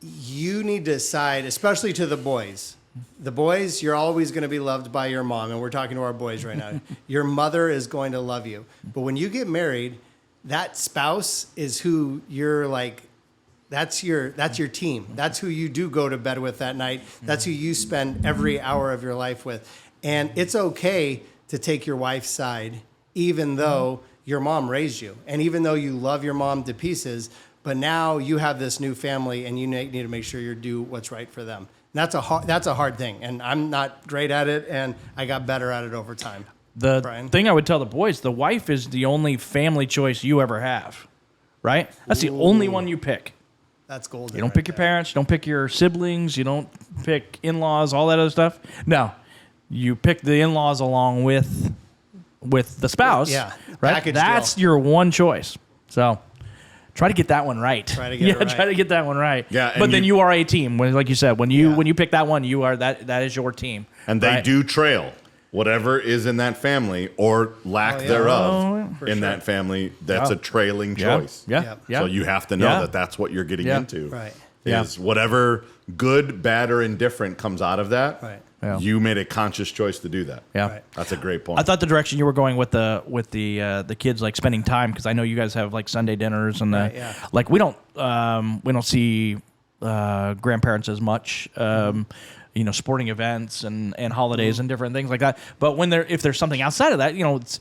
you need to decide, especially to the boys. The boys, you're always going to be loved by your mom, and we're talking to our boys right now. Your mother is going to love you, but when you get married, that spouse is who you're like. That's your team. That's who you do go to bed with that night. That's who you spend every hour of your life with, and it's okay to take your wife's side, even though your mom raised you, and even though you love your mom to pieces. But now you have this new family, and you need to make sure you do what's right for them. And that's a hard thing, and I'm not great at it, and I got better at it over time. The Brian? thing I would tell the boys, the wife is the only family choice you ever have, right? That's the only one you pick. That's golden. You don't pick your parents, you don't pick your siblings, you don't pick in-laws, all that other stuff. No, you pick the in-laws along with the spouse. Yeah, right. package That's deal. your one choice. So try to get that one right. Try to get it right. Try to get that one right. Yeah, and but then you are a team. Like you said, when you pick that one, you are that is your team. And they right? do trail whatever is in that family or lack Oh, yeah. thereof For in sure. that family. That's Yeah. a trailing Yeah. choice. Yeah. Yep. Yeah. So you have to know Yeah. that that's what you're getting Yeah. into. Right. Is whatever good, bad, or indifferent comes out of that. Right. Yeah. You made a conscious choice to do that. Yeah. Right. That's a great point. I thought the direction you were going with the kids, like spending time, because I know you guys have like Sunday dinners and Right, yeah. like we don't see grandparents as much. Sporting events and holidays and different things like that. But if there's something outside of that,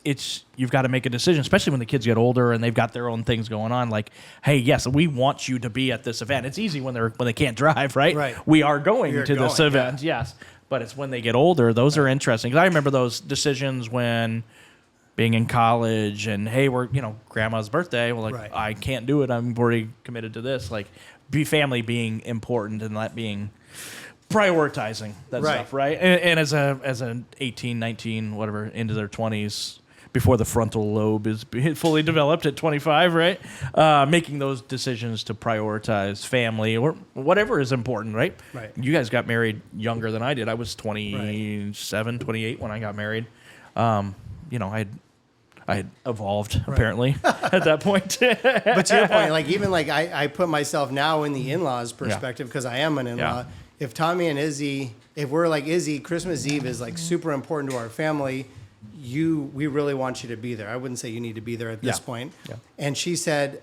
it's you've got to make a decision, especially when the kids get older and they've got their own things going on. Like, hey, yes, we want you to be at this event. It's easy when they can't drive, right? Right. We are going You're to this going, event, yes. But it's when they get older, those are interesting. 'Cause I remember those decisions when being in college and, hey, we're, grandma's birthday. Well, like, Right. I can't do it. I'm already committed to this. Like, family being important and that being prioritizing that Right. stuff, right? And as an 18, 19, whatever, into their 20s, before the frontal lobe is fully developed at 25, right? Making those decisions to prioritize family or whatever is important, right? Right. You guys got married younger than I did. I was 27, 28 when I got married. I had evolved apparently at that point. But to your point, like even like I put myself now in the in-laws perspective because I am an in-law. Yeah. If Tommy and Izzy, if we're like Izzy, Christmas Eve is like super important to our family. We really want you to be there. I wouldn't say you need to be there at this Yeah. point. Yeah. And she said,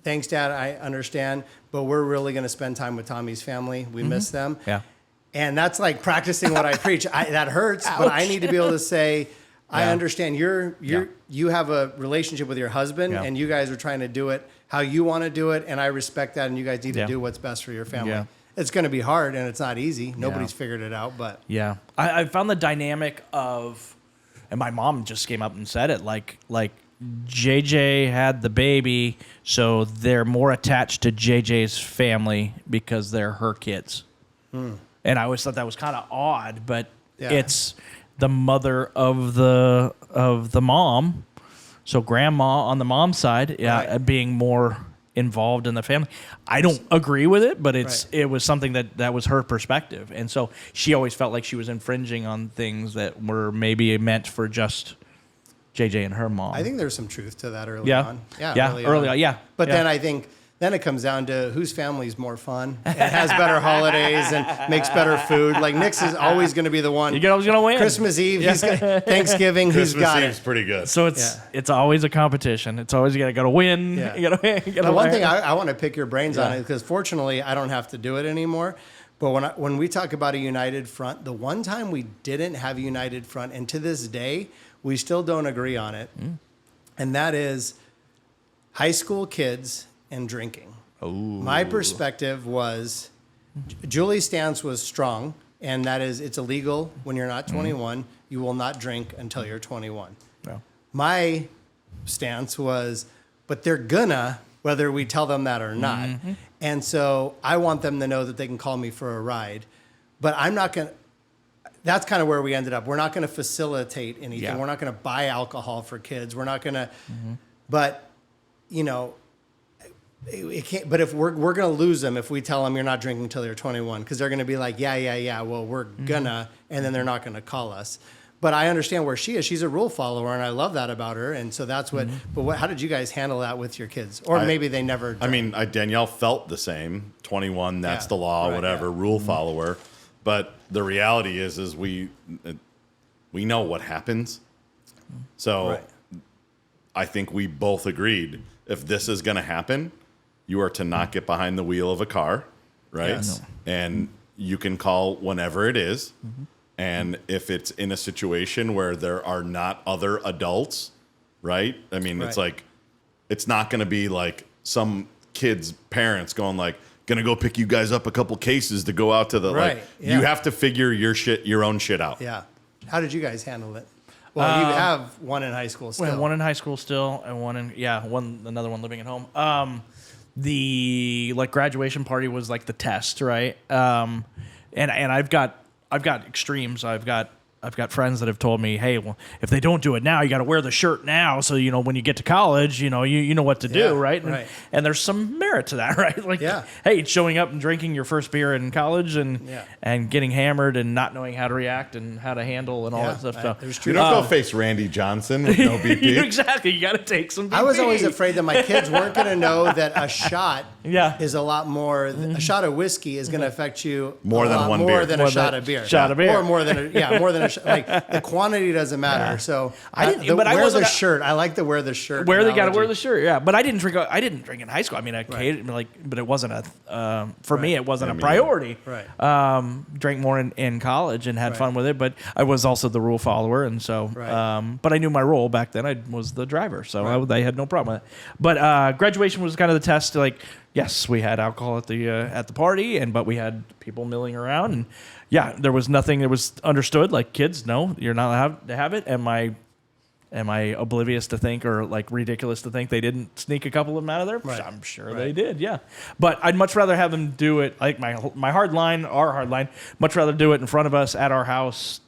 "Thanks, Dad. I understand, but we're really going to spend time with Tommy's family. We miss them." Yeah. And that's like practicing what I preach. That hurts, but I need to be able to say, I Yeah. understand you have a relationship with your husband Yeah. and you guys are trying to do it how you want to do it. And I respect that. And you guys need Yeah. to do what's best for your family. Yeah. It's going to be hard and it's not easy. Nobody's figured it out, but Yeah, I found the dynamic of, and my mom just came up and said it, like JJ had the baby, so they're more attached to JJ's family because they're her kids. And I always thought that was kind of odd, but Yeah. it's the mother of the mom, so grandma on the mom's side, Right. being more involved in the family. I don't agree with it, but Right. it was something that was her perspective. And so she always felt like she was infringing on things that were maybe meant for just JJ and her mom. I think there's some truth to that early Yeah. on. Yeah, early on, yeah. But Yeah. then I think then it comes down to whose family's more fun and has better holidays and makes better food. Like Nick's is always going to be the one. You're always going to win. Christmas Eve, he's got, Thanksgiving, he's Christmas got Eve's it. pretty good. So it's always a competition. It's always you got to win. Yeah. You got to win. The one thing I want to pick your brains on Yeah. it because fortunately I don't have to do it anymore. But when we talk about a united front, the one time we didn't have a united front, and to this day we still don't agree on it, and that is high school kids and drinking. My perspective was Julie's stance was strong, and that is it's illegal when you're not 21. You will not drink until you're 21. Yeah. My stance was, but they're gonna whether we tell them that or not. And so I want them to know that they can call me for a ride, but I'm not going to. That's kind of where we ended up. We're not going to facilitate anything. Yeah. We're not going to buy alcohol for kids. We're not going to, but you know, it can't, but if we're going to lose them if we tell them you're not drinking until you're 21, because they're going to be like, yeah. Well, we're gonna, and then they're not going to call us. But I understand where she is. She's a rule follower, and I love that about her. And so that's what. But how did you guys handle that with your kids? Or maybe they never. I mean, Danielle felt the same. 21, that's Yeah, the law, right, whatever, yeah. rule follower. But the reality is we know what happens. So Right. I think we both agreed if this is going to happen, you are to not get behind the wheel of a car, right? Yes. And you can call whenever it is. And if it's in a situation where there are not other adults, right? I mean, it's Right. like, it's not going to be like some kid's parents going like, gonna go pick you guys up a couple cases to go out to the Right, like. yeah. You have to figure your own shit out. Yeah. How did you guys handle it? Well, you have one in high school still. We have one in high school still, and another one living at home. The like graduation party was like the test, right? And I've got extremes. I've got friends that have told me, hey, well, if they don't do it now, you got to wear the shirt now. So, you know, when you get to college, you know, you know what to do, Yeah, right? right. And there's some merit to that, right? Like, Yeah. hey, showing up and drinking your first beer in college and Yeah. and getting hammered and not knowing how to react and how to handle and all that stuff. So, There's You true. don't go face Randy Johnson with no BP. exactly. You got to take some BP. I was always afraid that my kids weren't going to know that a shot Yeah. is a lot more. A shot of whiskey is going to affect you More a than lot one more beer. than More a shot than of beer. shot of beer. Or more than a shot. Like the quantity doesn't matter. So I didn't- but I wear wasn't the a- shirt. I like to wear the shirt. Where they got to analogy. wear the shirt, yeah. But I didn't drink in high school. I mean, but it wasn't for me. It wasn't Yeah, a me priority. Right. Drank more in college and had Right. fun with it. But I was also the rule follower, and so. Right. But I knew my role back then. I was the driver, so I had no problem with it. But graduation was kind of the test. Like, yes, we had alcohol at the party, but we had people milling around, and yeah, there was nothing that was understood. Like, kids, no, you're not allowed to have it. Am I oblivious to think or like ridiculous to think they didn't sneak a couple of them out of there? Right. I'm sure Right. they did, yeah. But I'd much rather have them do it like my hard line, our hard line. Much rather do it in front of us at our house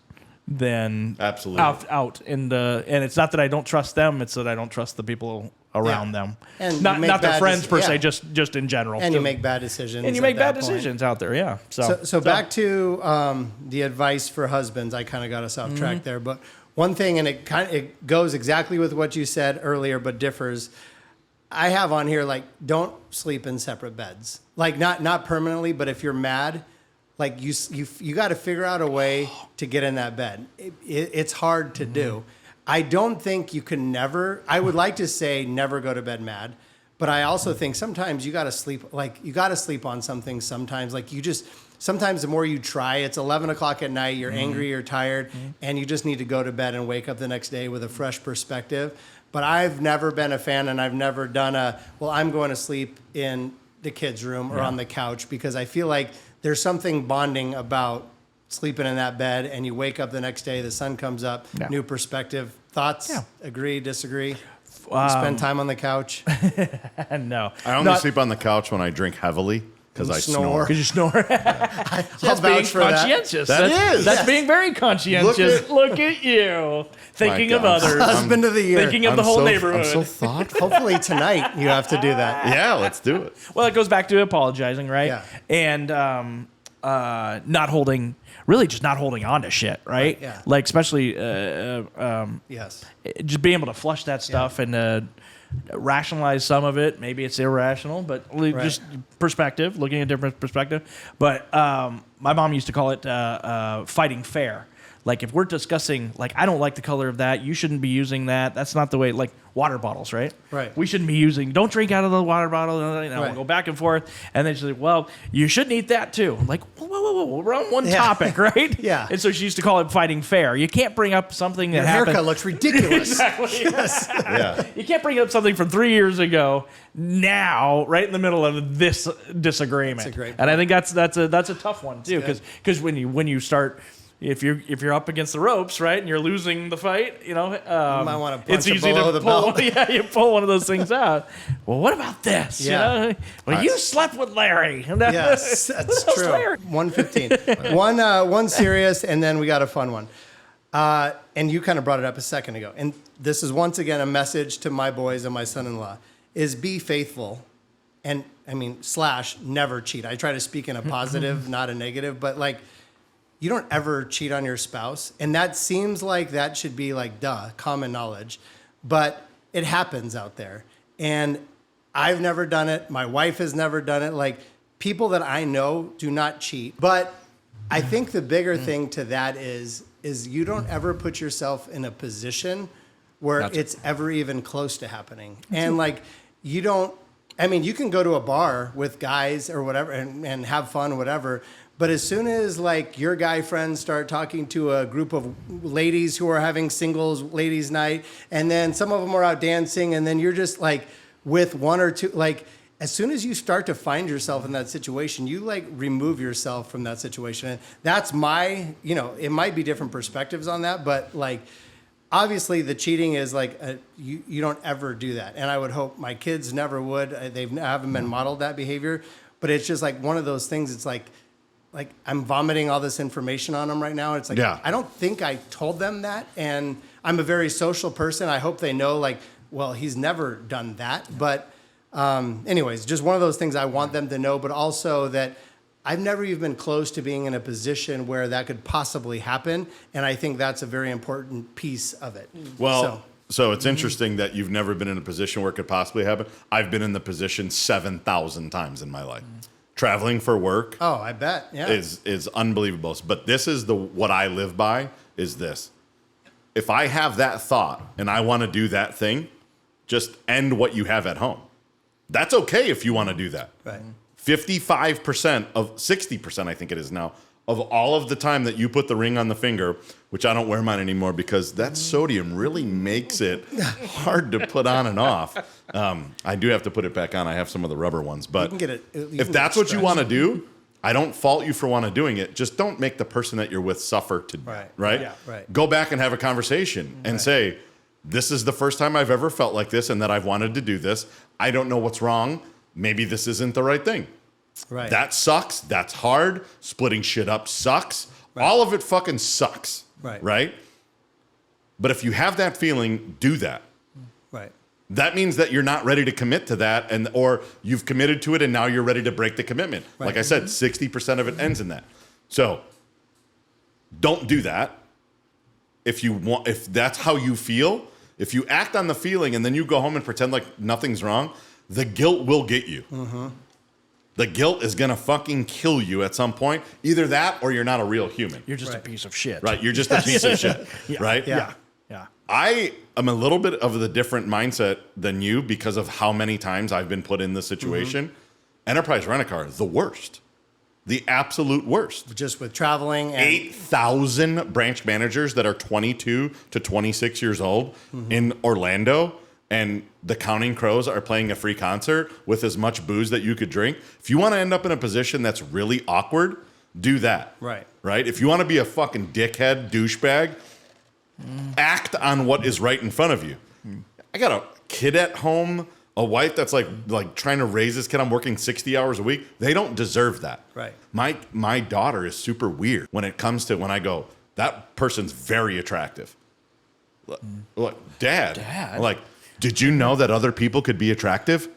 than Absolutely. out in the. And it's not that I don't trust them; it's that I don't trust the people around Yeah. them, And not you make not their bad friends per yeah. se, just in general. And you make bad decisions. and you at make bad that point. decisions out there, yeah. So back to the advice for husbands. I kind of got us off track there, but one thing, and it goes exactly with what you said earlier, but differs. I have on here like don't sleep in separate beds, like not permanently, but if you're mad, like you got to figure out a way to get in that bed. It's hard to do. I don't think you can never. I would like to say never go to bed mad. But I also think sometimes you got to sleep, like you got to sleep on something sometimes. Like sometimes the more you try, it's 11 o'clock at night, you're angry, you're tired, and you just need to go to bed and wake up the next day with a fresh perspective. But I've never been a fan, and I've never done I'm going to sleep in the kids' room or on the couch, because I feel like there's something bonding about sleeping in that bed, and you wake up the next day, the sun comes up, Yeah. new perspective. Thoughts? Yeah. Agree, disagree? Spend time on the couch? no, I only sleep on the couch when I drink heavily because I snore. because you snore. I'll That's being vouch for that. conscientious. That that's, is. That's Yes. being very conscientious. Look at you, thinking of God. others, Husband of the year. thinking of the whole neighborhood. I'm so thoughtful. Hopefully tonight you have to do that. Yeah, let's do it. Well, it goes back to apologizing, right? Yeah. And not holding on to shit, right? yeah. Like especially Yes. just being able to flush that stuff and rationalize some of it. Maybe it's irrational, but just perspective, looking at different perspective. But my mom used to call it fighting fair. Like if we're discussing, like, I don't like the color of that, you shouldn't be using that. That's not the way, like water bottles, right? Right. We shouldn't be using, don't drink out of the water bottle. You know, Right. we'll go back and forth. And then she's like, well, you shouldn't eat that too. I'm like, whoa, we're on one Yeah. topic, right? Yeah. And so she used to call it fighting fair. You can't bring up something that Your happened. haircut looks ridiculous. Exactly. Yes. Yeah. You can't bring up something from 3 years ago now, right in the middle of this disagreement. That's a great And I think that's a tough one too, because when you start if you're up against the ropes, right, and you're losing the fight, you know, might wanna punch it's it easy below to the pull. belt. Yeah, you pull one of those things out. Well, what about this? Yeah. You know? Well, you slept with Larry. Yes, that's Who's true. Larry? 115. One serious, and then we got a fun one. And you kind of brought it up a second ago. And this is once again a message to my boys and my son-in-law: is be faithful, and / never cheat. I try to speak in a positive, not a negative, but like, you don't ever cheat on your spouse. And that seems like that should be like, common knowledge. But it happens out there. And I've never done it. My wife has never done it. Like, people that I know do not cheat. But I think the bigger thing to that is you don't ever put yourself in a position where it's ever even close to happening. And like, you can go to a bar with guys or whatever and have fun, whatever. But as soon as like your guy friends start talking to a group of ladies who are having singles ladies night, and then some of them are out dancing, and then you're just like with one or two, like, as soon as you start to find yourself in that situation, you like remove yourself from that situation. And that's my, it might be different perspectives on that, but like, obviously the cheating is like, you don't ever do that. And I would hope my kids never would. They haven't been modeled that behavior, but it's just like one of those things. It's like I'm vomiting all this information on them right now. It's like, I don't think I told them that. And I'm a very social person. I hope they know, like, well, he's never done that. But anyways, just one of those things I want them to know, but also that I've never even been close to being in a position where that could possibly happen. And I think that's a very important piece of it. Well, so it's interesting that you've never been in a position where it could possibly happen. I've been in the position 7,000 times in my life. Traveling for work. Oh, I bet. Yeah. Is unbelievable. But this is what I live by is this. If I have that thought and I want to do that thing, just end what you have at home. That's okay if you want to do that. Right. 55% of 60%, I think it is now, of all of the time that you put the ring on the finger, which I don't wear mine anymore because that sodium really makes it hard to put on and off. I do have to put it back on. I have some of the rubber ones, but if that's what you want to do, I don't fault you for doing it. Just don't make the person that you're with suffer to, right? Yeah, right. Go back and have a conversation and say, this is the first time I've ever felt like this and that I've wanted to do this. I don't know what's wrong. Maybe this isn't the right thing. Right. That sucks. That's hard. Splitting shit up sucks. Right. All of it fucking sucks. Right. Right? But if you have that feeling, do that. Right. That means that you're not ready to commit to that, or you've committed to it and now you're ready to break the commitment. Right. Like I said, 60% of it ends in that. So don't do that. If that's how you feel, if you act on the feeling and then you go home and pretend like nothing's wrong, the guilt will get you. Mm-hmm. The guilt is going to fucking kill you at some point. Either that or you're not a real human. You're just a piece of shit. Right. You're just a piece of shit. Yeah. Right? Yeah. I am a little bit of the different mindset than you because of how many times I've been put in this situation. Mm-hmm. Enterprise Rent-A-Car is the worst. The absolute worst. Just with traveling. And 8,000 branch managers that are 22 to 26 years old in Orlando, and the Counting Crows are playing a free concert with as much booze that you could drink. If you want to end up in a position that's really awkward, do that. Right. Right? If you want to be a fucking dickhead douchebag, act on what is right in front of you. I got a kid at home, a wife that's like trying to raise this kid. I'm working 60 hours a week. They don't deserve that. Right. My daughter is super weird when it comes to when I go, that person's very attractive. Look, Dad. Like, did you know that other people could be attractive?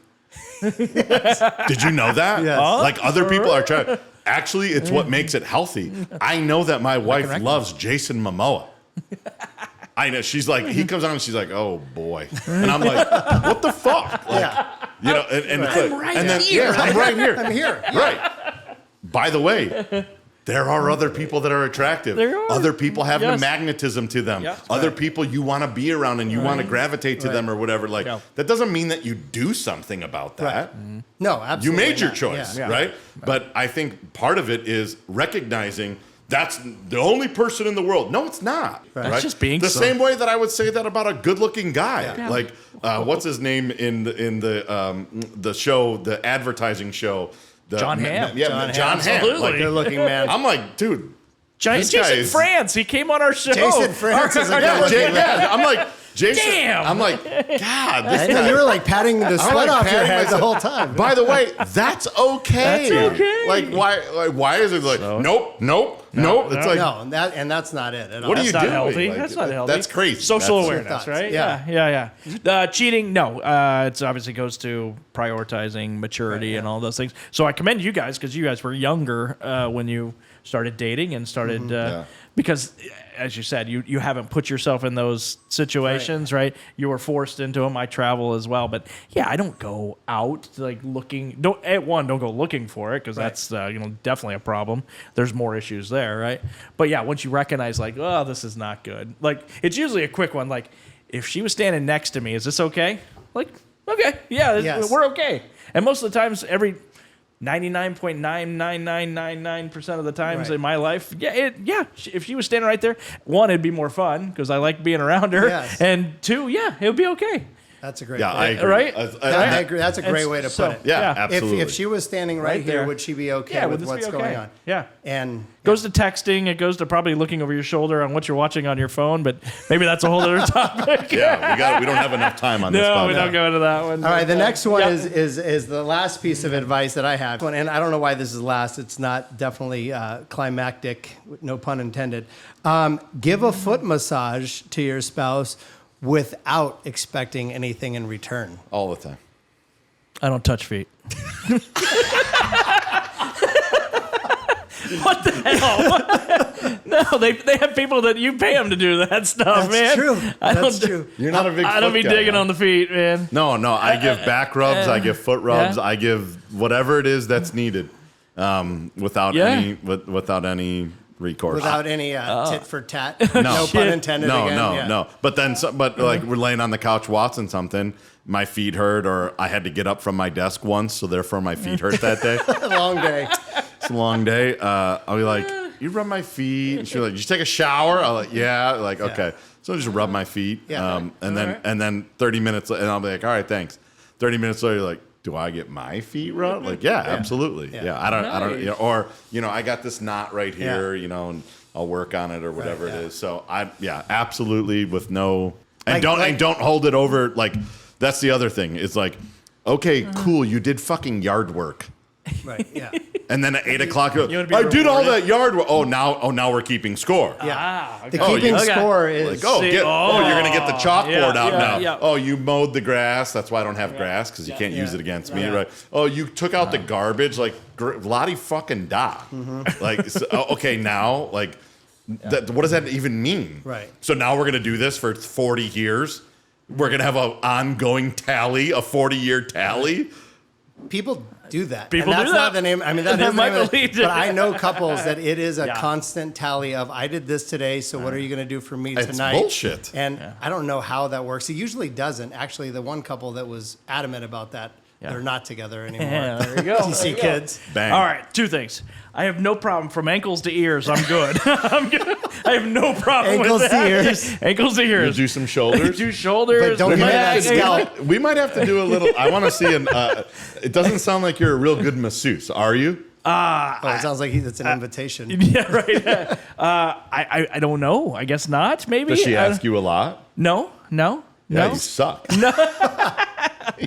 Did you know that? Yes. Like, other people are attractive. Actually, it's what makes it healthy. I know that my wife loves Jason Momoa. I know. She's like, he comes on and she's like, oh boy. And I'm like, what the fuck? Like, you know, and it's like, right and then, here. I'm right here. I'm here. Right. By the way, there are other people that are attractive. There are. Other people have Yes. a magnetism to them. Yeah. Other people you want to be around and you want to gravitate to them or whatever. Like, that doesn't mean that you do something about that. Right. No, You absolutely made your not. choice, Yeah. right? But I think part of it is recognizing that's the only person in the world. No, it's not. Right? That's just being the so- same way that I would say that about a good-looking guy. Yeah. Like, what's his name in the show, the advertising show? John Hamm. John Hamm. Absolutely. Like, Good looking man. I'm like, dude, This guy Jason is- France. He came on our show. Jason France is a good looking man. I'm like, Jason. Damn. I'm like, God, this I know guy. you were like patting the sweat like off your patting head the myself. whole time. By the way, that's okay. That's okay. Like, why is it like, nope. It's like, No, that's not it at all. what are you That's not doing? healthy. Like, that's not healthy. That's crazy. Social That's- awareness, thoughts. right? Yeah. Yeah. Cheating, no. It's obviously goes to prioritizing maturity and all those things. So I commend you guys because you guys were younger when you started dating and started because, as you said, you haven't put yourself in those situations, right? You were forced into them. I travel as well, but yeah, I don't go out like looking. Don't go looking for it because that's definitely a problem. There's more issues there, right? But yeah, once you recognize like, oh, this is not good. Like it's usually a quick one. Like if she was standing next to me, is this okay? Like okay, yeah, Yes. we're okay. And most of the times, every 99.99999% of the times Right. in my life, if she was standing right there, one, it'd be more fun because I like being around her, Yes. and two, it would be okay. That's a great Yeah, point. I agree. Right? I agree. That's a great And way to so- put it. Yeah, Yeah. absolutely. If she was standing right, Right here, there. would she be okay Yeah, would with this what's be okay? going on? Yeah. And Goes to texting, it goes to probably looking over your shoulder on what you're watching on your phone, but maybe that's a whole other topic. yeah, we don't have enough time on this. No, we podcast. don't go into that one. all right, the next one Yeah. is the last piece of advice that I have, and I don't know why this is last. It's not definitely climactic, no pun intended. Give a foot massage to your spouse without expecting anything in return. all the time. I don't touch feet. What the hell? No, they have people that you pay them to do that stuff, That's man. true. I That's don't, true. You're not a big. I don't foot be guy, digging huh? on the feet, man. No, I give back rubs. I give foot rubs. yeah. I give whatever it is that's needed, without Yeah. without any recourse. Without any tit for tat. No pun intended No, again. no. But then, like we're laying on the couch watching something. My feet hurt, or I had to get up from my desk once, so therefore my feet hurt that day. Long day. It's a long day. I'll be like, you rub my feet. And she's like, did you take a shower? I'm like, yeah. Like, okay. So I just rub my feet. Yeah. And then 30 minutes, and I'll be like, all right, thanks. 30 minutes later, you're like, do I get my feet rubbed? Like, yeah, absolutely. Yeah. I don't, or, I got this knot right here, and I'll work on it or whatever it is. So absolutely with no, and don't hold it over. Like, that's the other thing. It's like, okay, cool. You did fucking yard work. Right, yeah. And then at 8 o'clock, wanna be I did all rewarded? that yard work. Oh, now we're keeping score. Yeah. okay. The keeping okay. score is Like, you're going to get the chalkboard out now. yeah. Oh, you mowed the grass. That's why I don't have grass, because you can't use it against me, right? Oh, you took out the garbage. Like, Lottie fucking da. Like, okay, now, like, what does that even mean? Right. So now we're going to do this for 40 years? We're going to have an ongoing tally, a 40-year tally? people do that. People and that's do not that. the name. I mean, that They is the might name of it. believe it. But I know couples that it is a Yeah. constant tally of I did this today, so what are you going to do for me It's tonight? bullshit. And I don't know how that works. It usually doesn't. Actually, the one couple that was adamant about that, they're not together anymore. Yeah, there you go. TC kids. Bang. All right, two things. I have no problem from ankles to ears. I'm good. I'm good. I have no problem Ankles with to that. ears. Ankles to You ears. do some shoulders? Do shoulders. But don't We get might, that have to scalp. do, we might have to do a little. I want to see an. It doesn't sound like you're a real good masseuse, are you? Oh, it sounds like it's an invitation. Yeah, right. I don't know. I guess not. Maybe. Does she ask you a lot? No. Yeah, you suck.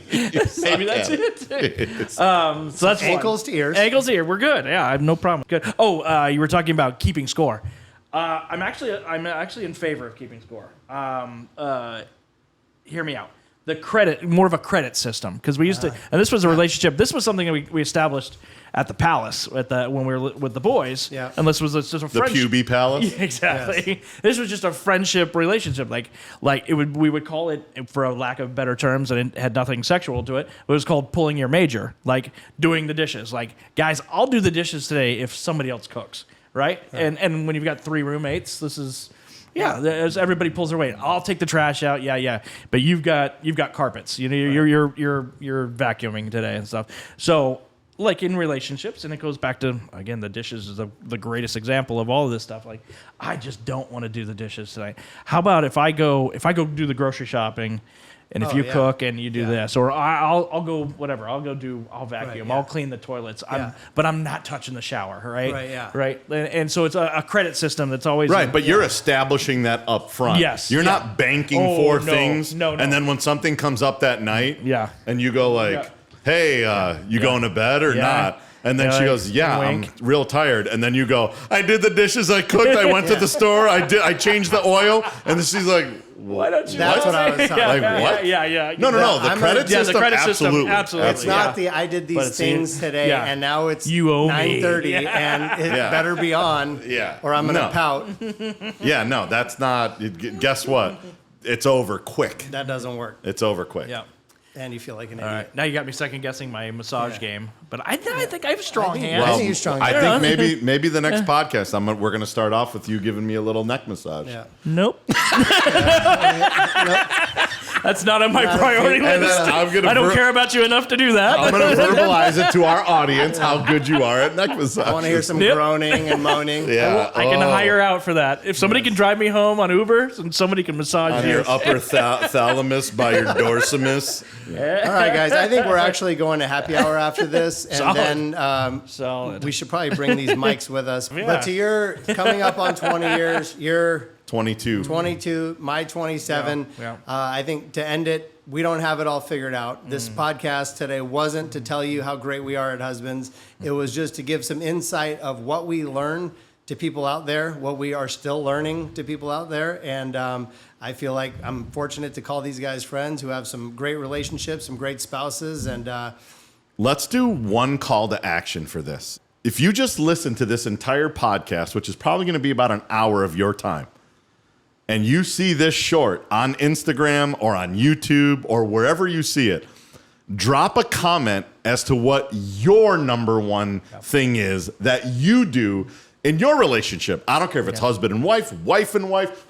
Maybe that's it. So that's one. Ankles to ears. Ankles to ear. We're good. Yeah, I have no problem. Good. Oh, you were talking about keeping score. I'm actually in favor of keeping score. Hear me out. The credit, more of a credit system, because we used to, and this was a relationship. This was something that we established at the Palace when we were with the boys. Yeah. And this was just a The friendship. Puby Palace. Yeah, exactly. This was just a friendship relationship. Like we would call it, for a lack of better terms, and it had nothing sexual to it. It was called pulling your major, like doing the dishes. Like, guys, I'll do the dishes today if somebody else cooks, right? And when you've got 3 roommates, this is. Yeah, as everybody pulls their weight. I'll take the trash out. Yeah. But you've got carpets. You know, you're vacuuming today and stuff. So, like in relationships, and it goes back to, again, the dishes is the greatest example of all of this stuff. Like, I just don't want to do the dishes tonight. How about if I go do the grocery shopping, And if Oh, you yeah. cook and you do Yeah. this, or I'll go whatever, I'll vacuum, yeah. I'll clean the toilets. Yeah. But I'm not touching the shower, right? Right, yeah. Right. And so it's a credit system that's always Right, but you're establishing that up front. Yes. You're Yeah. not banking Oh, for no. things. No. And then when something comes up that night, Yeah. and you go like, Yeah. hey, you going to bed or Yeah. not? And then Yeah, she like, goes, yeah, wink. I'm real tired. And then you go, I did the dishes, I cooked, I went to the store, I changed the oil. And then she's like, why don't you? That's what I was talking Like, about. what? Yeah. No, the I'm credit gonna- system, the credit system, absolutely. absolutely. It's not Yeah. the I did But these it's things today, yeah. and now it's You owe me. 9:30, and it Yeah. better be on, Yeah. or I'm gonna No. pout. Yeah, no, that's not, guess what? It's over quick. That doesn't work, It's over quick. Yeah. and you feel like an All idiot. right. Now you got me second guessing my massage Yeah. game, but I think I have a strong think- hand. I think you're strong. I Yeah. think maybe the next podcast we're going to start off with you giving me a little neck massage. Yeah. Nope. That's not on my priority And list. then I'm gonna I don't care about you enough to do that. I'm going to verbalize it to our audience how good you are at neck massage. I want to hear some Yep. groaning and moaning. Yeah, I can hire out for that. If somebody can drive me home on Uber, and somebody can massage on you. your upper thalamus by your dorsimus. All right, guys. I think we're actually going to happy hour after this, and Solid. then Solid. we should probably bring these mics with us. Yeah. But to your coming up on 20 years, you're 22. 22, my 27. Yeah. I think to end it, we don't have it all figured out. This podcast today wasn't to tell you how great we are at husbands. It was just to give some insight of what we learn to people out there, what we are still learning to people out there. And I feel like I'm fortunate to call these guys friends who have some great relationships, some great spouses. And Let's do one call to action for this. If you just listen to this entire podcast, which is probably going to be about an hour of your time, and you see this short on Instagram or on YouTube or wherever you see it, drop a comment as to what your number one thing is that you do in your relationship. I don't care if it's husband and wife,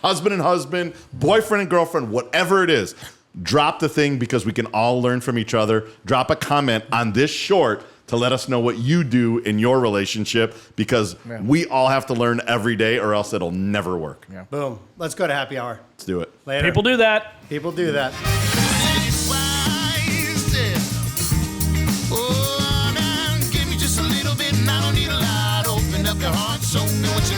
husband and husband, boyfriend and girlfriend, whatever it is. Drop the thing because we can all learn from each other. Drop a comment on this short to let us know what you do in your relationship because we all have to learn every day or else it'll never work. boom, let's go to happy hour. Let's do it. Later. People do that. People do that. Oh, now give me just a little bit and I don't need a lot. Open up your heart, show me what you